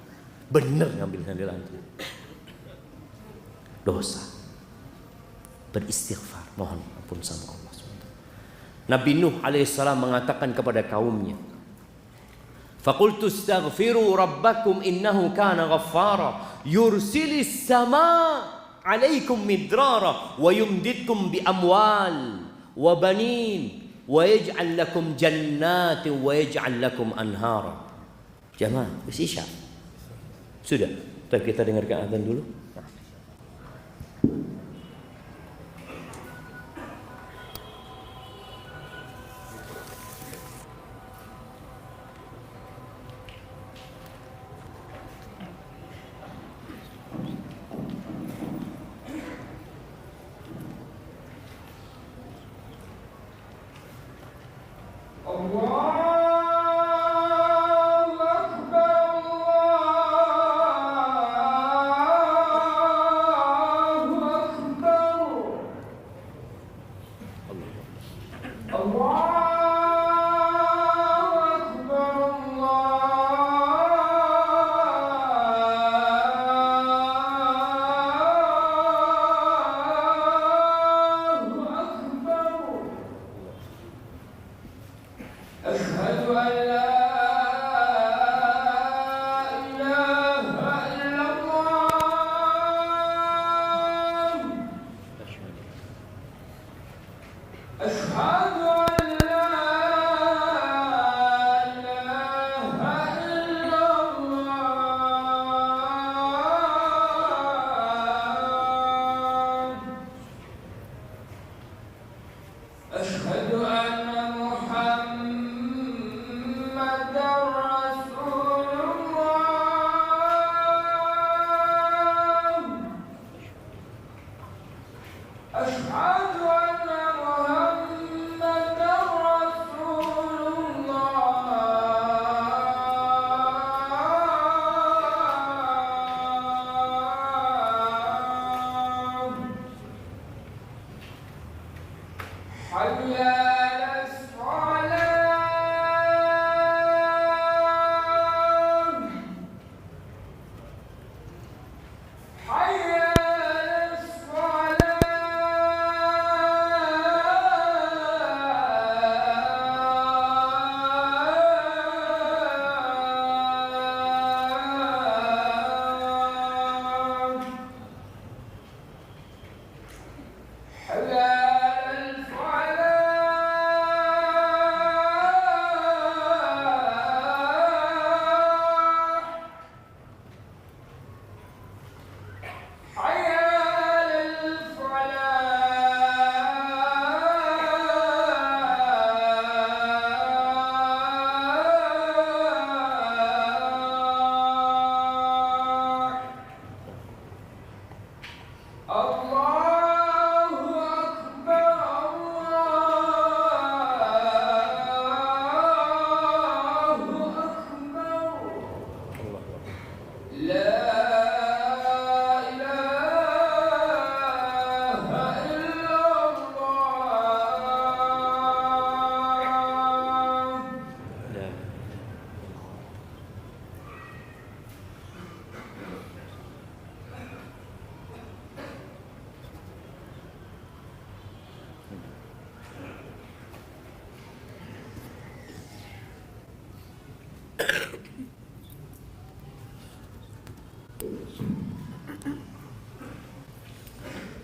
Speaker 1: Bener ngambil sandal antum. Dosa. Beristighfar, mohon ampun sama Allah SWT. Nabi Nuh alaihissalam mengatakan kepada kaumnya, faqultu astaghfiru rabbakum innahu kana ghaffara yursilis sama alaikum midrara wa yumdidkum bi amwal wa banin wa yaj'al lakum jannatin wa yaj'al lakum anhara. Jamaah, isya. Sudah, kita dengarkan azan dulu.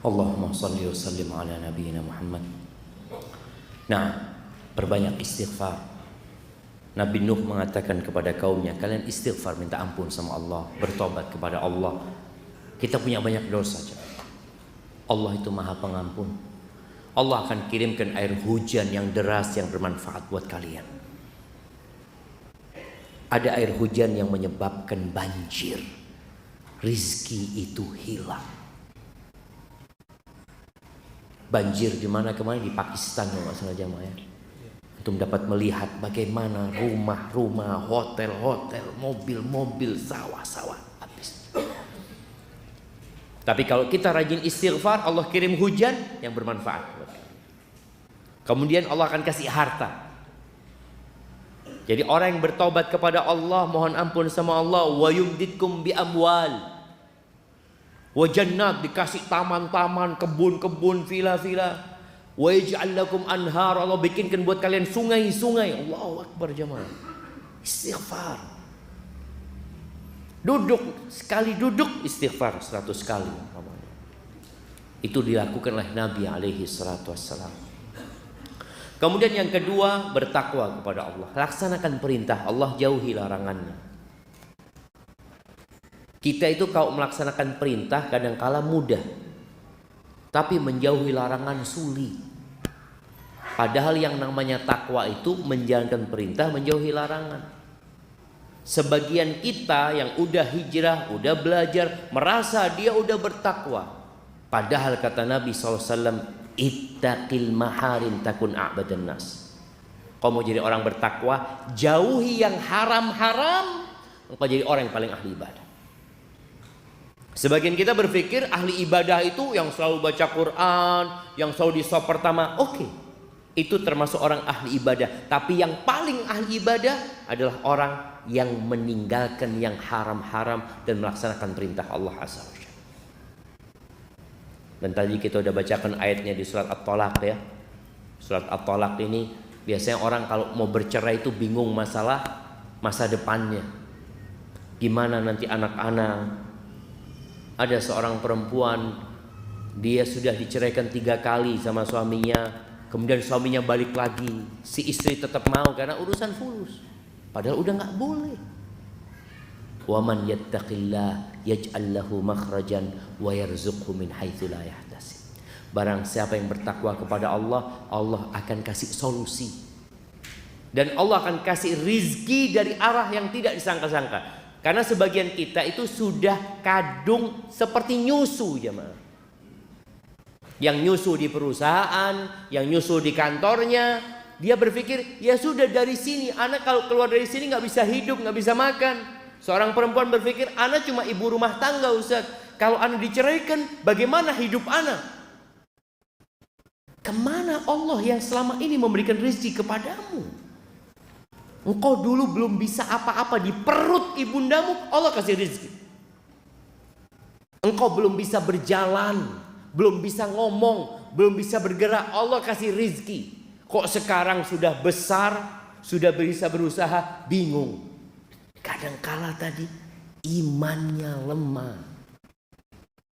Speaker 1: Allahumma salli wa sallim ala nabiyyina Muhammad. Nah, perbanyak istighfar. Nabi Nuh mengatakan kepada kaumnya, kalian istighfar, minta ampun sama Allah, bertobat kepada Allah. Kita punya banyak dosa. Allah itu Maha Pengampun. Allah akan kirimkan air hujan yang deras yang bermanfaat buat kalian. Ada air hujan yang menyebabkan banjir. Rizki itu hilang. Banjir di mana kemarin di Pakistan kalau nggak salah jamaah ya. Untuk dapat melihat bagaimana rumah-rumah, hotel-hotel, mobil-mobil, sawah-sawah habis. Tapi kalau kita rajin istighfar, Allah kirim hujan yang bermanfaat. Kemudian Allah akan kasih harta. Jadi orang yang bertobat kepada Allah, mohon ampun sama Allah, wa yumditkum bi amwal wa jannat, dikasih taman-taman, kebun-kebun, villa-villa. Wa yaj'al lakum anhar, Allah bikinkan buat kalian sungai-sungai. Allahu akbar jemaah. Istighfar. Duduk, sekali duduk istighfar 100 kali. Itu dilakukan oleh Nabi alaihi salatu wassalam. Kemudian yang kedua, bertakwa kepada Allah. Laksanakan perintah Allah, jauhi larangannya. Kita itu kalau melaksanakan perintah kadangkala mudah, tapi menjauhi larangan sulit. Padahal yang namanya takwa itu menjalankan perintah, menjauhi larangan. Sebagian kita yang udah hijrah, udah belajar, merasa dia udah bertakwa. Padahal kata Nabi SAW, ittaqil maharim takun a'badan nas. Kau mau jadi orang bertakwa, jauhi yang haram-haram, engkau jadi orang yang paling ahli ibadah. Sebagian kita berpikir ahli ibadah itu yang selalu baca Quran, yang selalu di shaf pertama. Oke, itu termasuk orang ahli ibadah. Tapi yang paling ahli ibadah adalah orang yang meninggalkan yang haram-haram dan melaksanakan perintah Allah Azza wa Jalla. Dan tadi kita udah bacakan ayatnya di surat At-Tolaq ya. Surat At-Tolaq ini biasanya orang kalau mau bercerai itu bingung masalah masa depannya. Gimana nanti anak-anak. Ada seorang perempuan, dia sudah diceraikan 3 kali sama suaminya. Kemudian suaminya balik lagi. Si istri tetap mau karena urusan fulus. Padahal udah gak boleh. Wa man yattaqillah yaj'al lahu makhrajan wa yarzuqhu min haitsu la yahtasib. Barang siapa yang bertakwa kepada Allah, Allah akan kasih solusi. Dan Allah akan kasih rizki dari arah yang tidak disangka-sangka. Karena sebagian kita itu sudah kadung seperti nyusu jemaah. Yang nyusu di perusahaan, yang nyusu di kantornya, dia berpikir ya sudah dari sini, anak kalau keluar dari sini nggak bisa hidup, nggak bisa makan. Seorang perempuan berpikir anak cuma ibu rumah tangga Ustaz. Kalau anak diceraikan, bagaimana hidup anak? Kemana Allah yang selama ini memberikan rezeki kepadamu? Engkau dulu belum bisa apa-apa di perut ibundamu, Allah kasih rezeki. Engkau belum bisa berjalan, belum bisa ngomong, belum bisa bergerak, Allah kasih rezeki. Kok sekarang sudah besar, sudah bisa berusaha, bingung. Kadangkala tadi imannya lemah.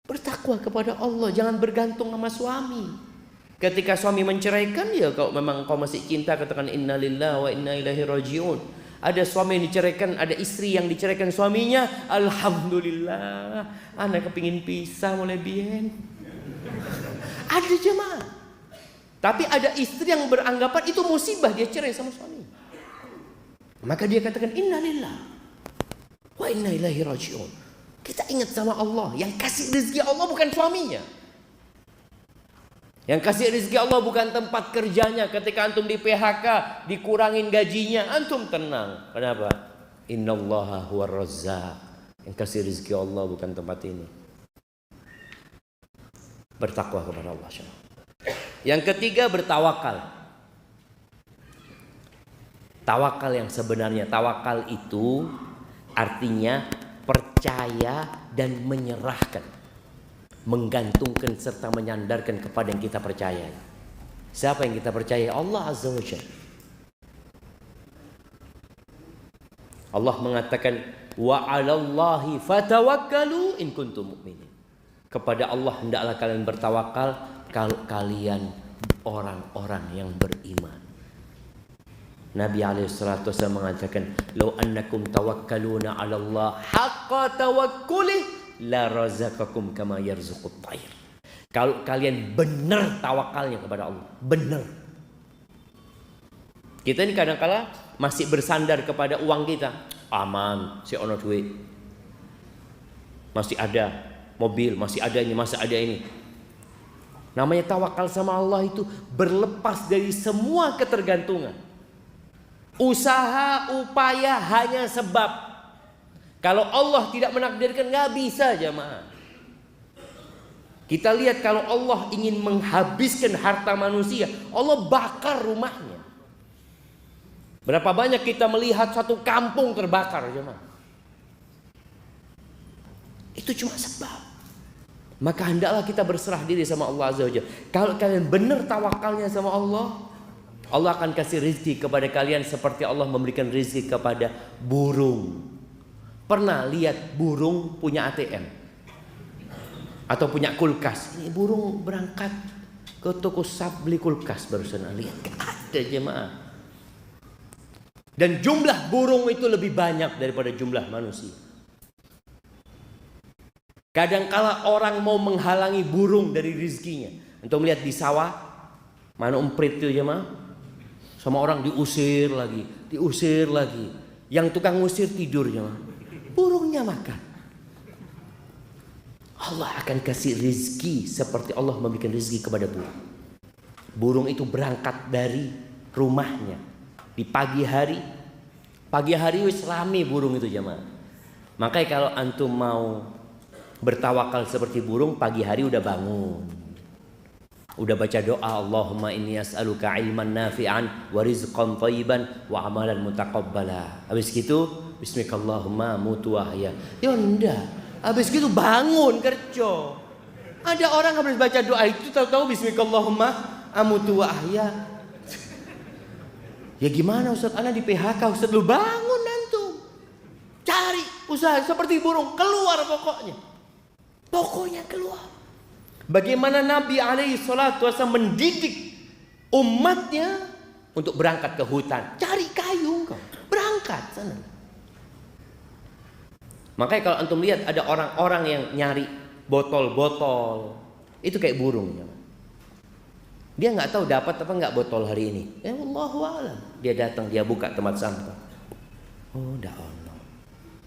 Speaker 1: Bertakwa kepada Allah, jangan bergantung sama suami. Ketika suami menceraikan, ya kalau memang kau masih cinta, katakan inna lillahi wa inna ilaihi rajiun. Ada suami yang diceraikan, ada istri yang diceraikan suaminya, alhamdulillah, anak kepingin pisah mulai bien. Ada jemaah. Tapi ada istri yang beranggapan itu musibah, dia cerai sama suami. Maka dia katakan inna lillahi wa inna ilaihi rajiun. Kita ingat sama Allah, yang kasih rezeki Allah bukan suaminya. Yang kasih rezeki Allah bukan tempat kerjanya. Ketika antum di PHK, dikurangin gajinya, antum tenang. Kenapa? Innallaha huwar razzaq. Yang kasih rezeki Allah bukan tempat ini. Bertakwa kepada Allah. Yang ketiga, bertawakal. Tawakal yang sebenarnya, tawakal itu artinya percaya dan menyerahkan, menggantungkan serta menyandarkan kepada yang kita percaya. Siapa yang kita percaya? Allah Azza wa Jalla. Allah mengatakan wa 'alallahi fatawakkalu in kuntum mu'minin. Kepada Allah hendaklah kalian bertawakal kalau kalian orang-orang yang beriman. Nabi alaihissalatu wassalam mengatakan, "Lau annakum tawakkaluna 'ala Allah haqqa tawakkuli la razaqakum kama yarzuqut tayr." Kalau kalian benar tawakalnya kepada Allah, benar. Kita ini kadang-kala masih bersandar kepada uang kita. Aman, si ono duit. Masih ada mobil, masih ada ini, masih ada ini. Namanya tawakal sama Allah itu berlepas dari semua ketergantungan. Usaha, upaya hanya sebab. Kalau Allah tidak menakdirkan, nggak bisa jemaah. Kita lihat kalau Allah ingin menghabiskan harta manusia, Allah bakar rumahnya. Berapa banyak kita melihat satu kampung terbakar, jemaah. Itu cuma sebab. Maka hendaklah kita berserah diri sama Allah Azza wa Jalla. Kalau kalian benar tawakalnya sama Allah, Allah akan kasih rezeki kepada kalian seperti Allah memberikan rezeki kepada burung. Pernah lihat burung punya ATM? Atau punya kulkas? Ini burung berangkat ke toko sap beli kulkas barusan. Lihat, gak ada jemaah. Dan jumlah burung itu lebih banyak daripada jumlah manusia. Kadangkala orang mau menghalangi burung dari rezekinya. Untuk melihat di sawah, mana umprit itu jemaah, sama orang diusir lagi. Yang tukang usir tidur jemaah, burungnya makan. Allah akan kasih rezeki seperti Allah memberikan rezeki kepada burung. Burung itu berangkat dari rumahnya di pagi hari. Pagi hari wis rame burung itu jemaah. Makanya kalau antum mau bertawakal seperti burung, pagi hari udah bangun, udah baca doa, Allahumma inni as'aluka ilman nafi'an wa rizqan thayyiban wa amalan mutaqabbala. Habis gitu bismikallahumma mutu wahya. Ya enggak. Habis gitu bangun kerja. Ada orang habis baca doa itu tahu-tahu bismikallahumma amutu wa ahya. Ya gimana Ustaz, ana di PHK Ustaz, lu bangun antum. Cari usaha seperti burung, keluar pokoknya. Pokoknya keluar. Bagaimana Nabi alaihi salatu wasallam mendidik umatnya untuk berangkat ke hutan. Cari kayu engkau, berangkat sana. Makanya kalau antum lihat ada orang-orang yang nyari botol-botol, itu kayak burung. Dia nggak tahu dapat apa nggak botol hari ini. Ya Allahu a'lam. Dia datang, dia buka tempat sampah. Oh, ndak ono.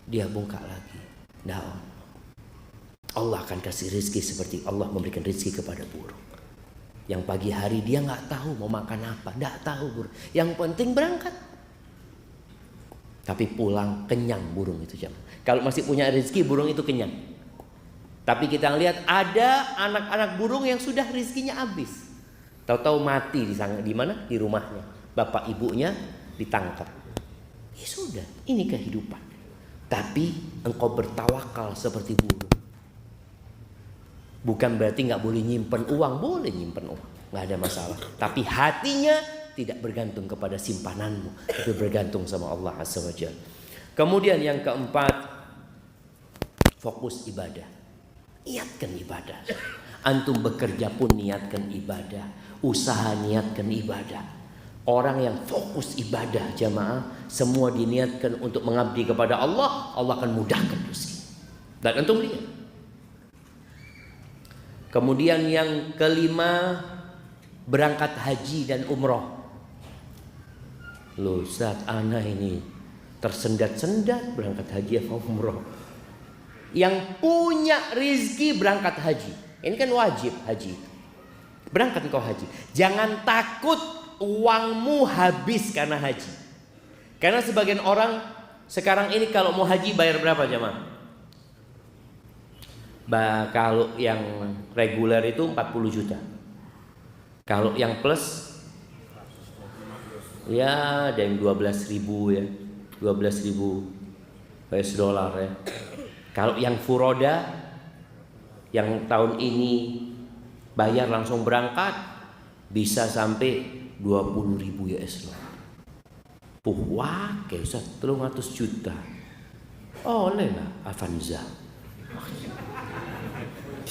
Speaker 1: Dia buka lagi. Ndak ono. Allah akan kasih rezeki seperti Allah memberikan rezeki kepada burung. Yang pagi hari dia nggak tahu mau makan apa, nggak tahu burung. Yang penting berangkat. Tapi pulang kenyang burung itu jam. Kalau masih punya rezeki burung itu kenyang. Tapi kita lihat ada anak-anak burung yang sudah rezekinya habis. Tahu-tahu mati di mana? Di rumahnya. Bapak ibunya ditangkap. Ya sudah, ini kehidupan. Tapi engkau bertawakal seperti burung. Bukan berarti nggak boleh nyimpen uang, boleh nyimpen uang, nggak ada masalah. Tapi hatinya tidak bergantung kepada simpananmu, tapi bergantung sama Allah Azza wa Jalla. Kemudian yang keempat, fokus ibadah. Niatkan ibadah. Antum bekerja pun niatkan ibadah, usaha niatkan ibadah. Orang yang fokus ibadah jamaah, semua diniatkan untuk mengabdi kepada Allah, Allah akan mudahkan rezeki. Dan antum lihat. Kemudian yang kelima, berangkat haji dan umroh. Loh Ustaz, ana ini tersendat-sendat berangkat haji atau umroh. Yang punya rezeki berangkat haji. Ini kan wajib haji. Berangkat engkau haji. Jangan takut uangmu habis karena haji. Karena sebagian orang sekarang ini kalau mau haji bayar berapa jemaah? Kalau yang reguler itu 40 juta. Kalau yang plus ya ada yang 12.000 ya. 12.000 US dollar ya. Kalau yang furoda yang tahun ini bayar langsung berangkat bisa sampai 20.000 US dollar. Wah, kayak Ustaz 300 juta. Oleh lah Avanza.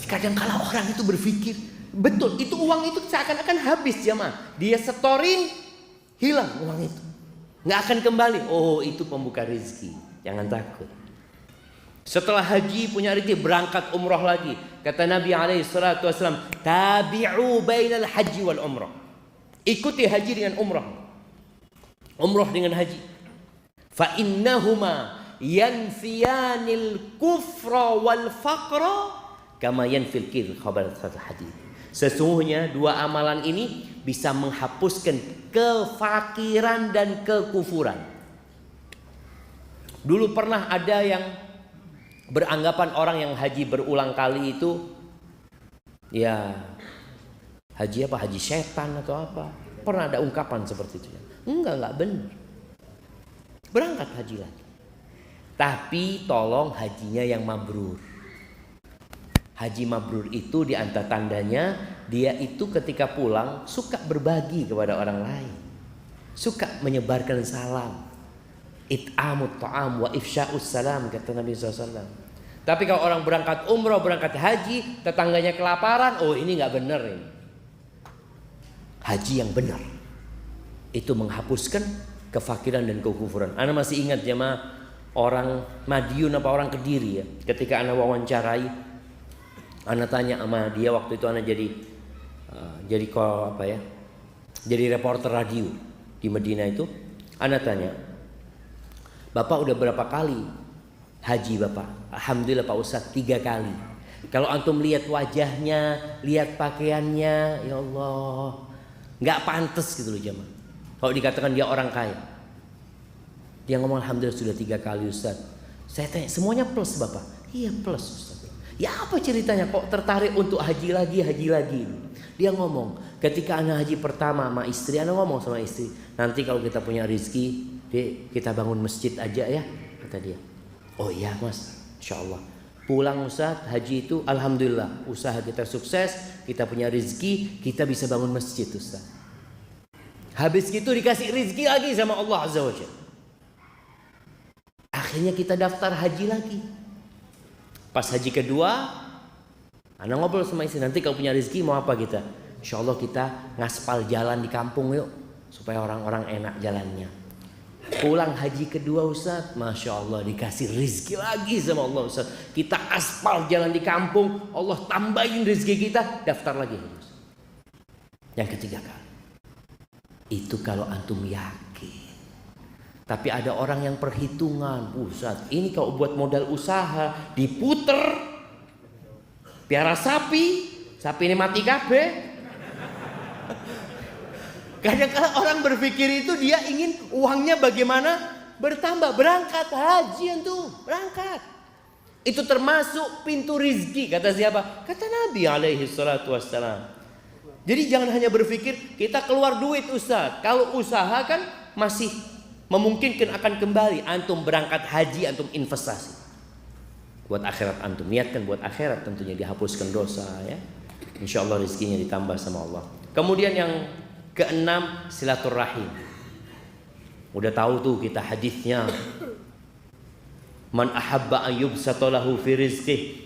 Speaker 1: Kadang kala orang itu berpikir, betul, itu uang itu seakan-akan habis jemaah. Dia setorin, hilang uang itu. Nggak akan kembali. Oh, itu pembuka rezeki. Jangan takut. Setelah haji punya rezeki, berangkat umrah lagi. Kata Nabi SAW, tabi'u bainal haji wal umrah. Ikuti haji dengan umrah. Umrah dengan haji. Fa innahuma yanfiyanil kufra wal faqra kama yanfil kir khabar hadis. Sesungguhnya dua amalan ini bisa menghapuskan kefakiran dan kekufuran. Dulu pernah ada yang beranggapan orang yang haji berulang kali itu Ya, haji apa? Haji setan atau apa? Pernah ada ungkapan seperti itu? Enggak benar. Berangkat haji lagi. Tapi tolong hajinya yang mabrur. Haji mabrur itu di antara tandanya dia itu ketika pulang suka berbagi kepada orang lain. Suka menyebarkan salam. It'amut ta'am wa ifsya'us salam, kata Nabi SAW. Tapi kalau orang berangkat umroh, berangkat haji, tetangganya kelaparan, oh ini nggak benar ini. Haji yang benar itu menghapuskan kefakiran dan kekufuran. Ana masih ingat jemaah orang Madiun apa orang Kediri ya. Ketika ana wawancarai, ana tanya sama dia waktu itu ana jadi jadi reporter radio di Medina itu. Ana tanya, Bapak udah berapa kali haji Bapak? Alhamdulillah Pak Ustadz 3 kali. Kalau antum lihat wajahnya, lihat pakaiannya, ya Allah, nggak pantas gitu loh jemaah. Kalau dikatakan dia orang kaya, dia ngomong Alhamdulillah sudah 3 kali Ustadz. Saya tanya semuanya plus Bapak? Iya plus Ustadz. Ya apa ceritanya kok tertarik untuk haji lagi? Dia ngomong ketika anak haji pertama sama istri, anak ngomong sama istri, nanti kalau kita punya rezeki, kita bangun masjid aja ya, kata dia. Oh iya mas, insya Allah. Pulang Ustaz haji itu alhamdulillah usaha kita sukses, kita punya rezeki, kita bisa bangun masjid Ustaz. Habis itu dikasih rezeki lagi sama Allah Azza wa Jalla. Akhirnya kita daftar haji lagi. Pas haji kedua, anak ngobrol sama istri, nanti kalau punya rezeki mau apa kita? Insya Allah kita ngaspal jalan di kampung yuk, supaya orang-orang enak jalannya. Pulang haji kedua Ustaz, Masya Allah dikasih rezeki lagi sama Allah Ustaz. Kita aspal jalan di kampung, Allah tambahin rezeki kita, daftar lagi Ustaz. Yang ketiga kali. Itu kalau antum yakin. Tapi ada orang yang perhitungan, Ustaz ini kalau buat modal usaha diputer, piara sapi ini mati kabeh. Kadang-kadang orang berpikir itu dia ingin uangnya bagaimana bertambah. Berangkat haji itu, berangkat. Itu termasuk pintu rizki, kata siapa? Kata Nabi alaihi salatu wassalam. Jadi jangan hanya berpikir kita keluar duit Ustaz. Kalau usaha kan masih memungkinkan akan kembali. Antum berangkat haji, antum investasi buat akhirat antum. Niatkan buat akhirat, tentunya dihapuskan dosa ya. Insya Allah rizkinya ditambah sama Allah. Kemudian yang keenam, silaturahim. Udah tahu tuh kita hadisnya. Man ahabba an yubsata lahu fi rizqihi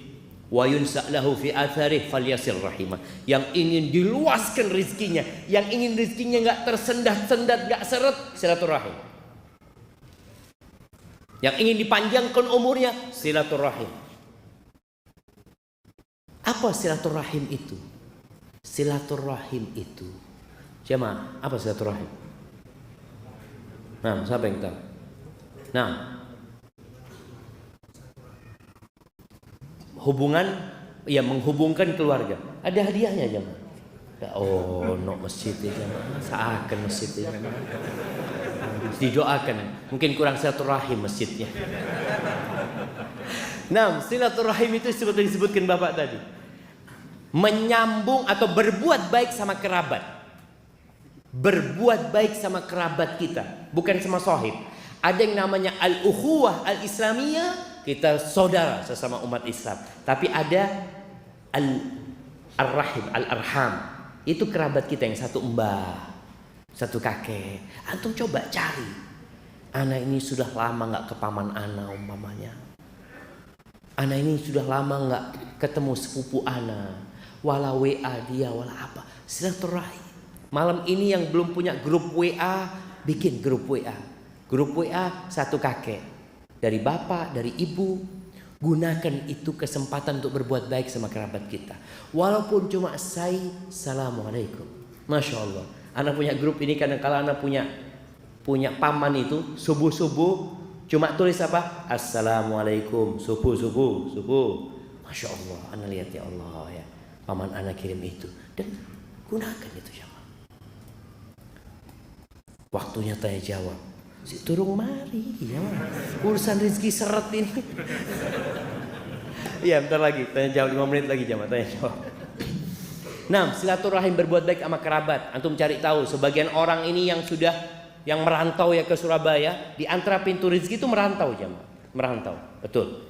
Speaker 1: wa yunsa lahu fi atharih falyasil rahimah. Yang ingin diluaskan rizkinya, yang ingin rizkinya enggak tersendat-sendat, enggak seret, silaturahim. Yang ingin dipanjangkan umurnya, silaturahim. Apa silaturahim itu? Silaturahim itu, jemaah, apa silaturahim? Nah, siapa yang tahu? Nah, hubungan, ya menghubungkan keluarga. Ada hadiahnya jemaah. Oh, no masjid ya jemaah. Seakan masjid ya. Didoakan. Mungkin kurang silaturahim masjidnya. Nah, silaturahim itu seperti disebutkan Bapak tadi. Menyambung atau berbuat baik sama kerabat. Berbuat baik sama kerabat kita, bukan sama sahib. Ada yang namanya al-ukhuwah al-islamiyah, kita saudara sesama umat Islam. Tapi ada al-rahim, al-arham. Itu kerabat kita yang satu mbah, satu kakek. Antum coba cari. Anak ini sudah lama nggak ke paman ana umpamanya. Anak ini sudah lama nggak ketemu sepupu ana. Wala WA dia, wala apa. Silaturahim. Malam ini yang belum punya grup WA, bikin grup WA. Grup WA satu kakek. Dari bapak, dari ibu. Gunakan itu kesempatan untuk berbuat baik sama kerabat kita. Walaupun cuma assalamualaikum. Masya Allah. Anak punya grup ini kadang-kala anak punya paman itu subuh-subuh cuma tulis apa? Assalamualaikum. Subuh. Masya Allah. Anak lihat ya Allah ya. Paman anak kirim itu. Dan gunakan itu jamaah. Waktunya tanya jawab. Si turung mari ya. Urusan rezeki seret ini. Iya bentar lagi. Tanya jawab 5 menit lagi jamaah. Tanya jawab. Nah, silaturahim berbuat baik sama kerabat. Antum cari tahu sebagian orang ini yang merantau ya ke Surabaya, di antara pintu rezeki itu merantau jemaah. Merantau, betul.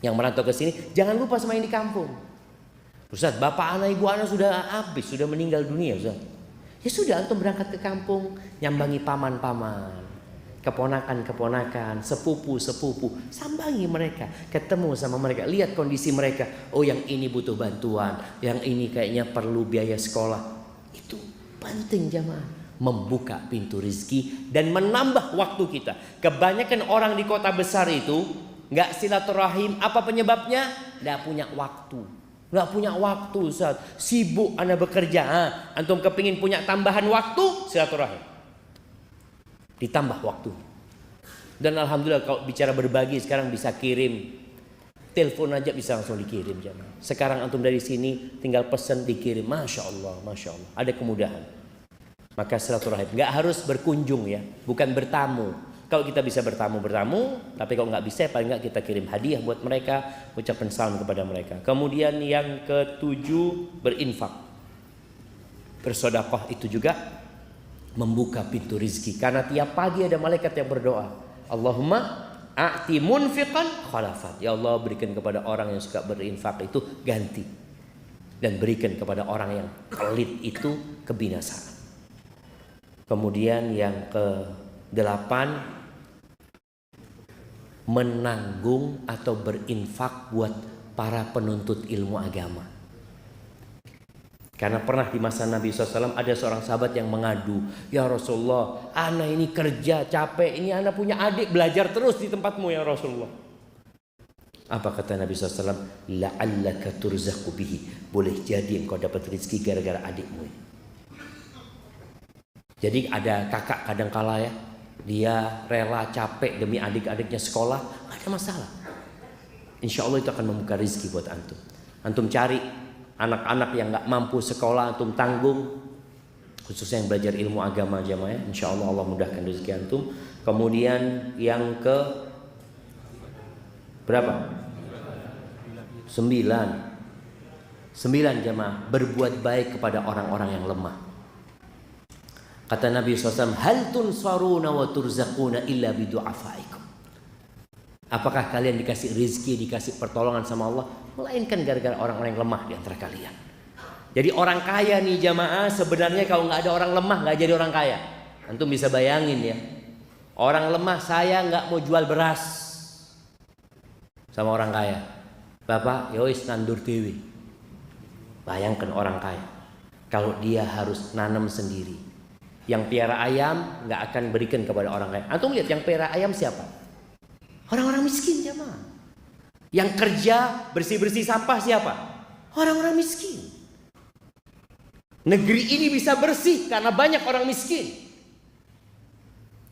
Speaker 1: Yang merantau ke sini, jangan lupa sama yang di kampung. Ustaz, bapak anak ibu anak sudah habis, sudah meninggal dunia, Ustaz. Ya sudah, antum berangkat ke kampung, nyambangi paman-paman, keponakan-keponakan, sepupu-sepupu, sambangi mereka, ketemu sama mereka, lihat kondisi mereka. Oh, yang ini butuh bantuan, yang ini kayaknya perlu biaya sekolah. Itu penting jemaah. Membuka pintu rezeki dan menambah waktu kita. Kebanyakan orang di kota besar itu nggak silaturahim. Apa penyebabnya? Nggak punya waktu. Nggak punya waktu, Ustaz. Sibuk Anda bekerja. Antum kepingin punya tambahan waktu, silaturahim. Ditambah waktu. Dan alhamdulillah kalau bicara berbagi sekarang bisa kirim. Telepon aja bisa langsung dikirim jemaah. Sekarang antum dari sini tinggal pesan dikirim. Masya Allah, Masya Allah. Ada kemudahan. Maka silaturahim nggak harus berkunjung ya, bukan bertamu. Kalau kita bisa bertamu, tapi kalau nggak bisa paling nggak kita kirim hadiah buat mereka, ucapan salam kepada mereka. Kemudian yang ketujuh, berinfak. Bersedekah itu juga membuka pintu rezeki, karena tiap pagi ada malaikat yang berdoa, Allahumma a'ti munfiqan khalafan. Ya Allah, berikan kepada orang yang suka berinfak itu ganti, dan berikan kepada orang yang pelit itu kebinasaan. Kemudian yang ke-8, menanggung atau berinfak buat para penuntut ilmu agama. Karena pernah di masa Nabi SAW ada seorang sahabat yang mengadu, ya Rasulullah, ana ini kerja capek, ini ana punya adik belajar terus di tempatmu ya Rasulullah. Apa kata Nabi SAW? La'allaka turzaqu bihi. Boleh jadi engkau dapat rezeki gara-gara adikmu ini. Jadi ada kakak kadangkala ya, dia rela capek demi adik-adiknya sekolah, gak ada masalah. Insya Allah itu akan membuka rezeki buat antum. Antum cari anak-anak yang gak mampu sekolah, antum tanggung, khususnya yang belajar ilmu agama jamaah ya. Insya Allah Allah mudahkan rezeki antum. Kemudian yang ke berapa? 9 jamaah, berbuat baik kepada orang-orang yang lemah. Kata Nabi SAW, hal tunsaruna wa turzaquna illa bidu'afaikum. Apakah kalian dikasih rezeki, dikasih pertolongan sama Allah, melainkan gara-gara orang-orang yang lemah di antara kalian. Jadi orang kaya nih jamaah, sebenarnya kalau nggak ada orang lemah nggak jadi orang kaya. Antum bisa bayangin ya, orang lemah, saya nggak mau jual beras sama orang kaya. Bapak, yowis nandur dewi. Bayangkan orang kaya, kalau dia harus nanam sendiri. Yang piara ayam nggak akan berikan kepada orang kaya. Antum lihat yang piara ayam siapa? Orang-orang miskin jemaah. Yang kerja bersih-bersih sampah siapa? Orang-orang miskin. Negeri ini bisa bersih karena banyak orang miskin.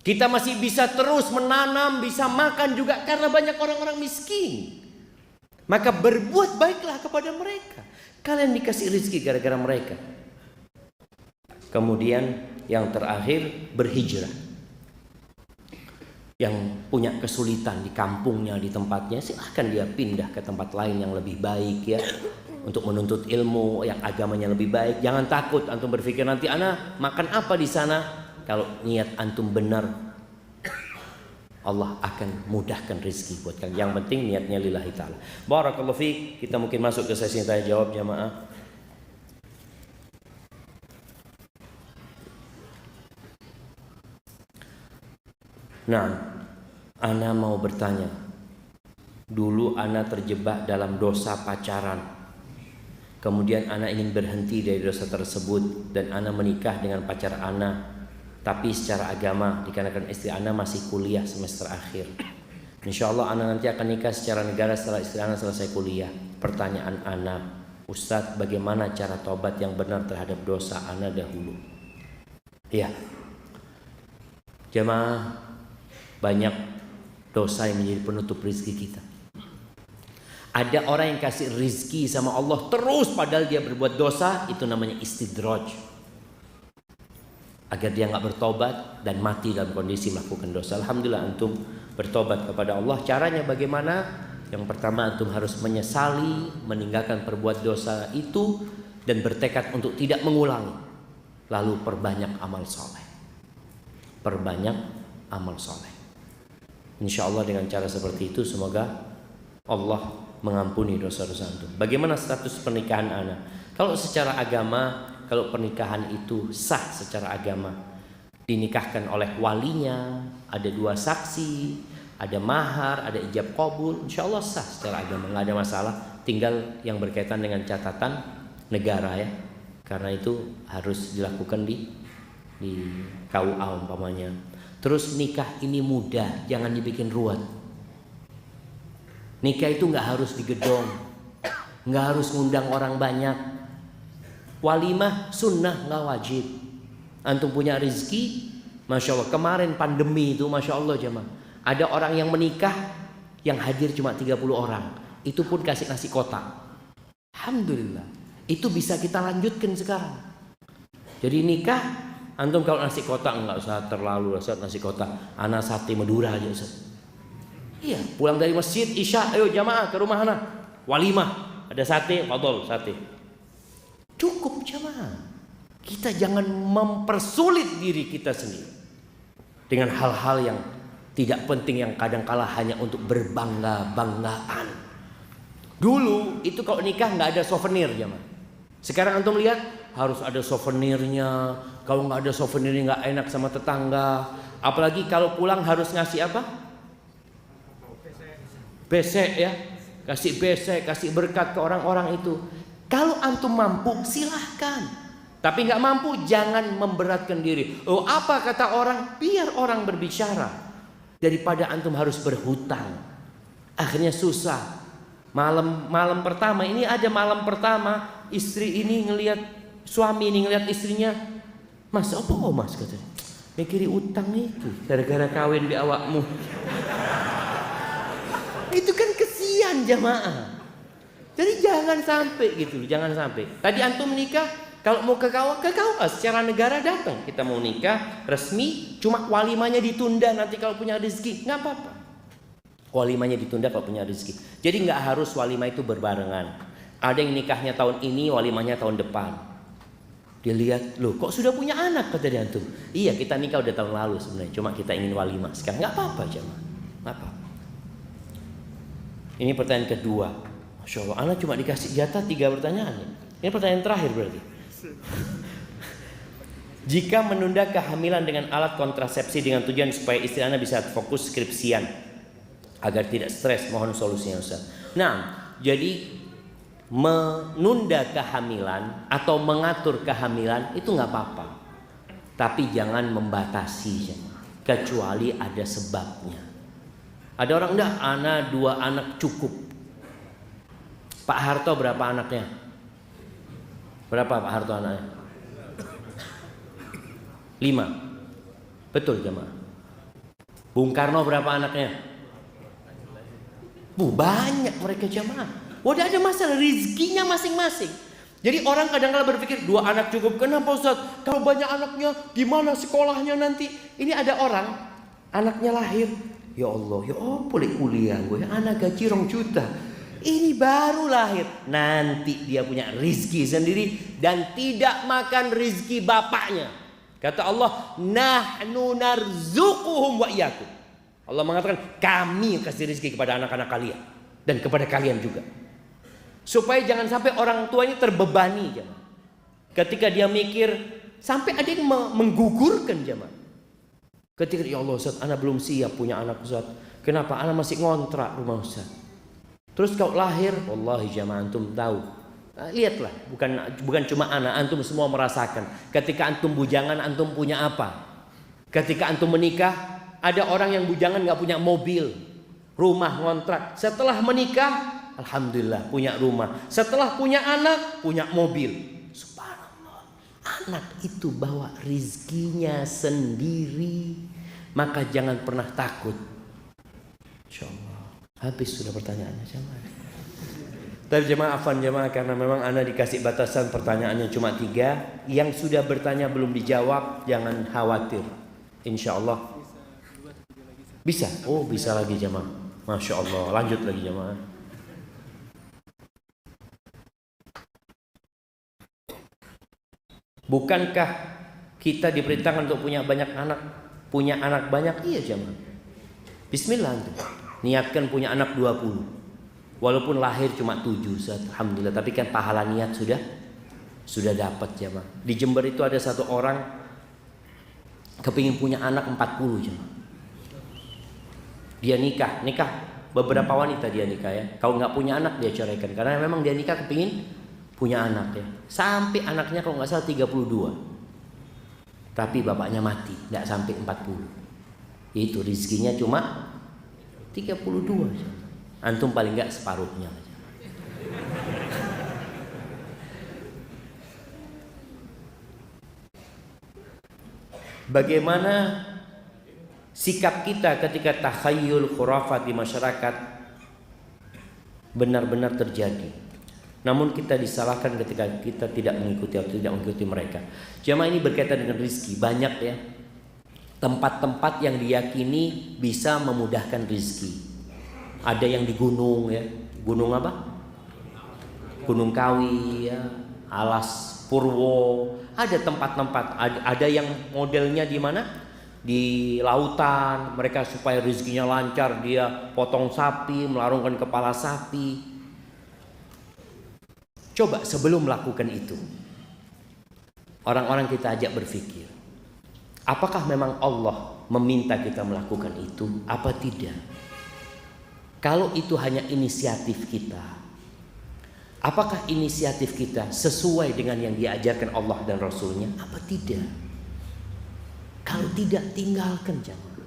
Speaker 1: Kita masih bisa terus menanam, bisa makan juga karena banyak orang-orang miskin. Maka berbuat baiklah kepada mereka. Kalian dikasih rezeki gara-gara mereka. Kemudian yang terakhir, berhijrah. Yang punya kesulitan di kampungnya, di tempatnya, silahkan dia pindah ke tempat lain yang lebih baik ya, untuk menuntut ilmu yang agamanya lebih baik. Jangan takut antum berpikir nanti ana makan apa di sana. Kalau niat antum benar, Allah akan mudahkan rezeki buat kalian. Yang penting niatnya lillahi ta'ala. Barakallahu fiik. Kita mungkin masuk ke sesi tanya jawab jamaah. Nah, ana mau bertanya. Dulu ana terjebak dalam dosa pacaran. Kemudian ana ingin berhenti dari dosa tersebut dan ana menikah dengan pacar ana. Tapi secara agama, dikarenakan istri ana masih kuliah semester akhir. Insya Allah ana nanti akan nikah secara negara setelah istri ana selesai kuliah. Pertanyaan ana, Ustadz, bagaimana cara taubat yang benar terhadap dosa ana dahulu? Ya, jemaah, banyak dosa yang menjadi penutup rezeki kita. Ada orang yang kasih rezeki sama Allah terus padahal dia berbuat dosa, itu namanya istidraj. Agar dia nggak bertobat dan mati dalam kondisi melakukan dosa. Alhamdulillah antum bertobat kepada Allah. Caranya bagaimana? Yang pertama, antum harus menyesali meninggalkan perbuat dosa itu dan bertekad untuk tidak mengulangi. Lalu perbanyak amal soleh. Perbanyak amal soleh. Insya Allah dengan cara seperti itu semoga Allah mengampuni dosa-dosa antum. Bagaimana status pernikahan anak? Kalau secara agama, kalau pernikahan itu sah secara agama, dinikahkan oleh walinya, ada 2 saksi, ada mahar, ada ijab qabul, insya Allah sah secara agama, nggak ada masalah. Tinggal yang berkaitan dengan catatan negara ya, karena itu harus dilakukan di KUA umpamanya. Terus nikah ini mudah, jangan dibikin ruwet. Nikah itu nggak harus digedong, nggak harus ngundang orang banyak. Walimah sunnah, nggak wajib. Antum punya rezeki, masya Allah. Kemarin pandemi itu, masya Allah jemaah, ada orang yang menikah yang hadir cuma 30 orang. Itu pun kasih nasi kotak. Alhamdulillah. Itu bisa kita lanjutkan sekarang. Jadi nikah, antum kalau nasi kotak nggak usah terlalu Ustaz, nasi kotak. Anak sate Madura aja Ustaz. Iya, pulang dari masjid Isya, ayo jamaah ke rumah anak. Walimah, ada sate, fadol sate. Cukup jamaah. Kita jangan mempersulit diri kita sendiri dengan hal-hal yang tidak penting, yang kadang-kala hanya untuk berbangga-banggaan. Dulu itu kalau nikah nggak ada souvenir jamaah. Sekarang antum lihat harus ada souvenirnya. Kalau nggak ada souvenirnya nggak enak sama tetangga. Apalagi kalau pulang harus ngasih apa? Besek ya, kasih besek, kasih berkat ke orang-orang itu. Kalau antum mampu silahkan, tapi nggak mampu jangan memberatkan diri. Oh apa kata orang? Biar orang berbicara, daripada antum harus berhutang. Akhirnya susah. Malam pertama ini ada malam pertama, istri ini ngelihat suami ini ngelihat istrinya, mas apa mas katanya, mikiri utang itu gara-gara kawin di awakmu. Itu kan kesian jamaah. Jadi jangan sampai gitu, jangan sampai. Tadi antum nikah, kalau mau ke KUA secara negara datang. Kita mau nikah resmi, cuma walimanya ditunda nanti kalau punya rezeki, nggak apa-apa. Walimanya ditunda kalau punya rezeki. Jadi nggak harus walimah itu berbarengan. Ada yang nikahnya tahun ini, walimahnya tahun depan. Dilihat, loh kok sudah punya anak kata dia antum. Iya kita nikah udah tahun lalu sebenarnya, cuma kita ingin walimah sekarang. Nggak apa-apa jamaah, nggak apa-apa. Ini pertanyaan kedua. Masya Allah, anak cuma dikasih jatah 3 pertanyaan. Ini pertanyaan terakhir berarti. Jika menunda kehamilan dengan alat kontrasepsi dengan tujuan supaya istri Anda bisa fokus skripsian agar tidak stres, mohon solusinya Ustaz. Nah, jadi menunda kehamilan atau mengatur kehamilan itu nggak apa-apa, tapi jangan membatasi, kecuali ada sebabnya. Ada orang enggak, anak 2 anak cukup. Pak Harto berapa anaknya? Berapa Pak Harto anaknya? 5. Betul jemaah. Bung Karno berapa anaknya? Banyak mereka jemaah. Udah ada masalah rezekinya masing-masing. Jadi orang kadang-kadang berpikir 2 anak cukup. Kenapa Ustaz? Kalau banyak anaknya gimana sekolahnya nanti? Ini ada orang anaknya lahir, ya Allah, ya boleh kuliah gue, anak gaji 2 juta. Ini baru lahir, nanti dia punya rizki sendiri dan tidak makan rizki bapaknya. Kata Allah, nahnu narzuquhum wa iyyakum. Allah mengatakan kami yang kasih rizki kepada anak-anak kalian dan kepada kalian juga. Supaya jangan sampai orang tuanya terbebani jemaah. Ketika dia mikir, sampai ada yang menggugurkan jemaah. Ketika ya Allah Ustaz, anak belum siap punya anak Ustaz. Kenapa? Anak masih ngontrak rumah Ustaz. Terus kalau lahir, wallahi jamaah antum tahu. Lihatlah, bukan cuma anak, antum semua merasakan. Ketika antum bujangan, antum punya apa? Ketika antum menikah, ada orang yang bujangan nggak punya mobil, rumah ngontrak. Setelah menikah, alhamdulillah punya rumah. Setelah punya anak, punya mobil. Subhanallah. Anak itu bawa rizkinya sendiri. Maka jangan pernah takut. Insyaallah. Habis sudah pertanyaannya jemaah. Tapi jemaah afan jemaah, karena memang anda dikasih batasan pertanyaannya cuma 3. Yang sudah bertanya belum dijawab jangan khawatir. Insya Allah bisa. Oh bisa lagi jemaah. Masya Allah. Lanjut lagi jemaah. Bukankah kita diperintahkan untuk punya banyak anak, punya anak banyak? Iya jemaah. Bismillah antum. Niatkan punya anak 20. Walaupun lahir cuma 7, alhamdulillah, tapi kan pahala niat sudah dapat jemaah. Di Jember itu ada satu orang kepingin punya anak 40 jemaah. Dia nikah beberapa wanita dia nikah ya. Kalau nggak punya anak dia ceraikan karena memang dia nikah kepingin punya anak ya. Sampai anaknya kalau nggak salah 32. Tapi bapaknya mati, nggak sampai 40. Itu rezekinya cuma 32. Antum paling nggak separuhnya aja. Bagaimana sikap kita ketika takhayul khurafat di masyarakat benar-benar terjadi, namun kita disalahkan ketika kita tidak mengikuti mereka. Jamaah, ini berkaitan dengan rizki. Banyak ya tempat-tempat yang diyakini bisa memudahkan rizki. Ada yang di gunung ya, gunung apa? Gunung Kawi ya, Alas Purwo. Ada tempat-tempat, ada yang modelnya di mana? Di lautan. Mereka supaya rezekinya lancar, dia potong sapi, melarungkan kepala sapi. Coba sebelum melakukan itu, orang-orang kita ajak berpikir, apakah memang Allah meminta kita melakukan itu apa tidak? Kalau itu hanya inisiatif kita, apakah inisiatif kita sesuai dengan yang diajarkan Allah dan Rasulnya apa tidak? Kalau tidak, tinggalkan jangan.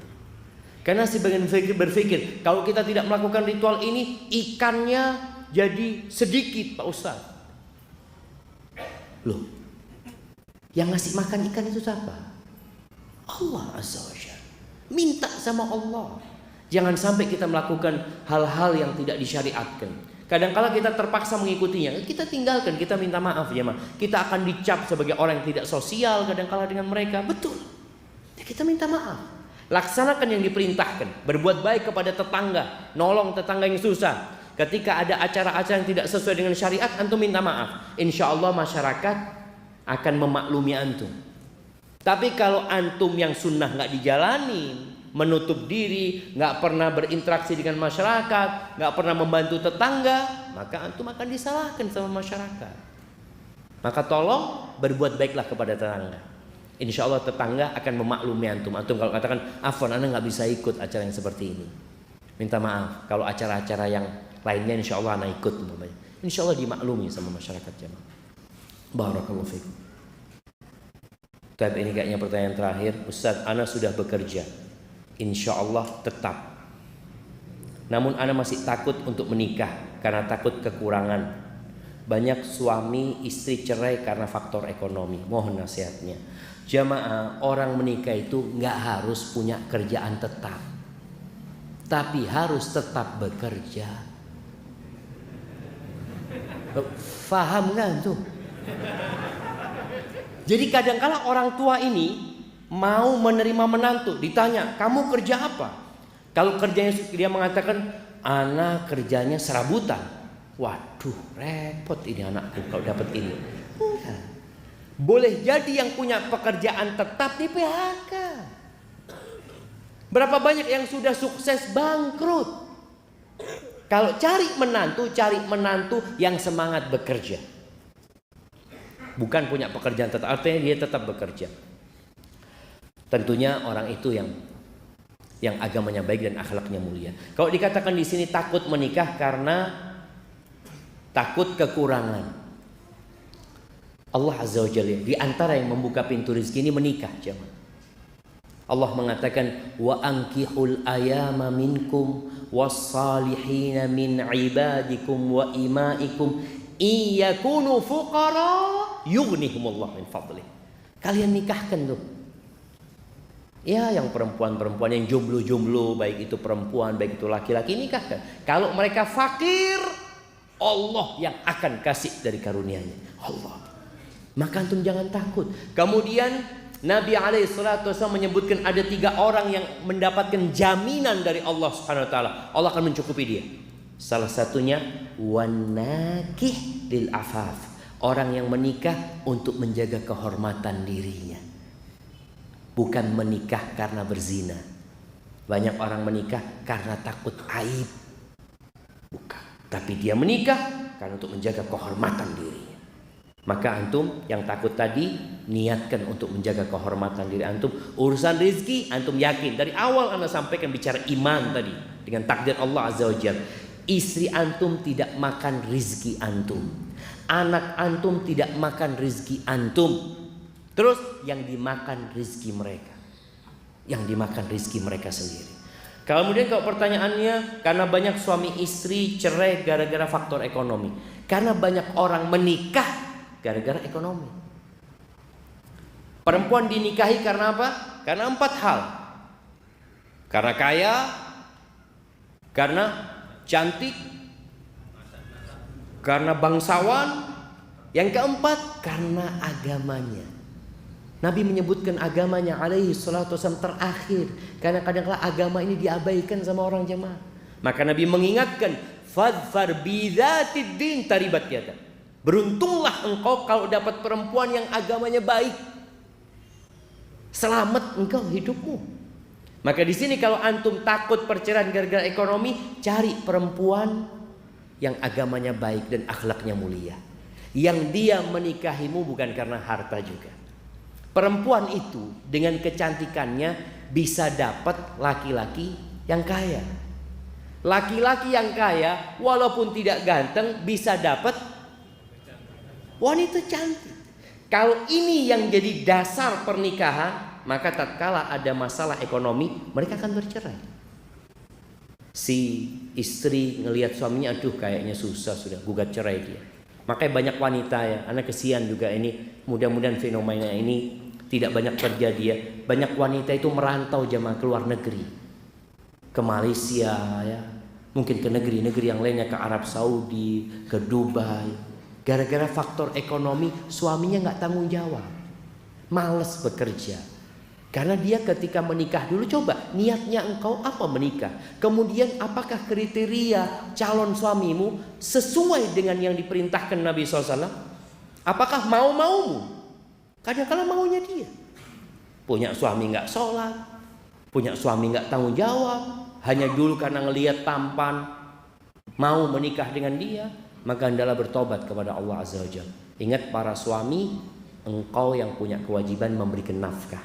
Speaker 1: Karena sebagian berpikir kalau kita tidak melakukan ritual ini, ikannya jadi sedikit Pak Ustaz. Loh, yang ngasih makan ikan itu siapa? Allah Azza wa Jalla. Minta sama Allah. Jangan sampai kita melakukan hal-hal yang tidak disyariatkan. Kadang-kala kita terpaksa mengikutinya, kita tinggalkan, kita minta maaf ya, kita akan dicap sebagai orang yang tidak sosial kadang-kala dengan mereka. Betul. Ya, kita minta maaf. Laksanakan yang diperintahkan, berbuat baik kepada tetangga, nolong tetangga yang susah. Ketika ada acara-acara yang tidak sesuai dengan syariat, antum minta maaf. Insya Allah masyarakat akan memaklumi antum. Tapi kalau antum yang sunnah nggak dijalani, menutup diri, nggak pernah berinteraksi dengan masyarakat, nggak pernah membantu tetangga, maka antum akan disalahkan sama masyarakat. Maka tolong berbuat baiklah kepada tetangga. Insya Allah tetangga akan memaklumi antum. Antum kalau katakan, afwan, anda nggak bisa ikut acara yang seperti ini, minta maaf. Kalau acara-acara yang lainnya insya Allah anak ikut, insya Allah dimaklumi sama masyarakat jamaah. Barakallahu fikum. Tapi ini kayaknya pertanyaan terakhir. Ustaz, ana sudah bekerja, insya Allah tetap, namun ana masih takut untuk menikah karena takut kekurangan. Banyak suami istri cerai karena faktor ekonomi. Mohon nasihatnya. Jamaah, orang menikah itu nggak harus punya kerjaan tetap, tapi harus tetap bekerja. Faham nggak tuh? Jadi kadang-kala orang tua ini mau menerima menantu, ditanya, kamu kerja apa? Kalau kerjanya dia mengatakan, anak kerjanya serabutan. Waduh, repot ini anakku kalau dapat ini. Enggak. Boleh jadi yang punya pekerjaan tetap di PHK. Berapa banyak yang sudah sukses bangkrut? Kalau cari menantu yang semangat bekerja. Bukan punya pekerjaan tetap, artinya dia tetap bekerja. Tentunya orang itu yang agamanya baik dan akhlaknya mulia. Kalau dikatakan di sini takut menikah karena takut kekurangan, Allah Azza wa Jalla di antara yang membuka pintu rezeki ini menikah, jemaah. Allah mengatakan, wa ankihul ayama minkum was-salihina min ibadikum wa imaikum iyakunu fuqara yughnihumullah min fadlih. Kalian nikahkan tuh. Ya, yang perempuan-perempuan yang jomblo-jomblo, baik itu perempuan, baik itu laki-laki, nikahkan. Kalau mereka fakir, Allah yang akan kasih dari karunia-Nya. Allah. Maka antum jangan takut. Kemudian Nabi SAW menyebutkan ada 3 orang yang mendapatkan jaminan dari Allah Subhanahu Wa Taala. Allah akan mencukupi dia. Salah satunya wanakih lil afaf, Orang yang menikah untuk menjaga kehormatan dirinya, bukan menikah karena berzina. Banyak orang menikah karena takut aib, bukan. Tapi dia menikah karena untuk menjaga kehormatan dirinya. Maka antum yang takut tadi, niatkan untuk menjaga kehormatan diri antum. Urusan rezeki antum yakin. Dari awal anda sampaikan bicara iman tadi, dengan takdir Allah Azza wa Jalla. Istri antum tidak makan rezeki antum, anak antum tidak makan rezeki antum. Terus yang dimakan rezeki mereka, yang dimakan rezeki mereka sendiri. Kemudian kalau pertanyaannya, karena banyak suami istri cerai gara-gara faktor ekonomi. Karena banyak orang menikah gara-gara ekonomi. Perempuan dinikahi karena apa? Karena 4 hal. Karena kaya, karena cantik, karena bangsawan, yang keempat karena agamanya. Nabi menyebutkan agamanya alaihi salatu wasallam terakhir, karena kadang-kadang agama ini diabaikan sama orang jemaah. Maka Nabi mengingatkan, fadfar bidzatid din taribat yada. Beruntunglah engkau kalau dapat perempuan yang agamanya baik. Selamat engkau hidupmu. Maka di sini kalau antum takut perceraian gara-gara ekonomi, cari perempuan yang agamanya baik dan akhlaknya mulia, yang dia menikahimu bukan karena harta juga. Perempuan itu dengan kecantikannya bisa dapat laki-laki yang kaya. Laki-laki yang kaya walaupun tidak ganteng bisa dapat wanita cantik. Kalau ini yang jadi dasar pernikahan, maka tatkala ada masalah ekonomi, mereka akan bercerai. Si istri ngelihat suaminya, aduh kayaknya susah, sudah gugat cerai dia. Makanya banyak wanita ya, anak kesian juga ini, mudah-mudahan fenomena ini tidak banyak terjadi ya. Banyak wanita itu merantau jemaah ke luar negeri, ke Malaysia ya, mungkin ke negeri-negeri yang lainnya, ke Arab Saudi, ke Dubai. Gara-gara faktor ekonomi, suaminya nggak tanggung jawab, malas bekerja. Karena dia ketika menikah dulu, coba niatnya engkau apa menikah, kemudian apakah kriteria calon suamimu sesuai dengan yang diperintahkan Nabi SAW? Apakah mau-maumu? Kadang-kadang maunya dia punya suami nggak sholat, punya suami nggak tanggung jawab, hanya dulu karena ngelihat tampan mau menikah dengan dia. Maka hendaklah bertobat kepada Allah Azza wa Jalla. Ingat para suami, engkau yang punya kewajiban memberikan nafkah.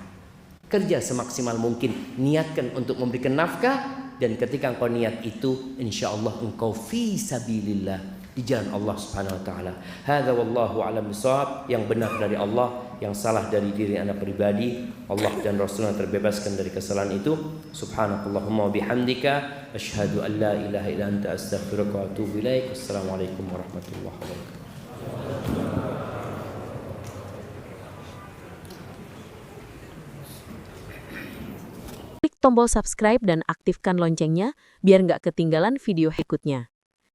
Speaker 1: Kerja semaksimal mungkin, niatkan untuk memberikan nafkah, dan ketika engkau niat itu, insya Allah engkau fi sabilillah, di jalan Allah Subhanahu wa taala. Hadza wallahu a'lam bishawab. Yang benar dari Allah, yang salah dari diri anda pribadi. Allah dan Rasulnya terbebaskan dari kesalahan itu. Subhanakallahumma wa bihamdika asyhadu an la ilaha illa anta astaghfiruka wa atubu ilaik. Assalamualaikum warahmatullahi wabarakatuh.
Speaker 2: Klik tombol subscribe dan aktifkan loncengnya biar nggak ketinggalan video berikutnya.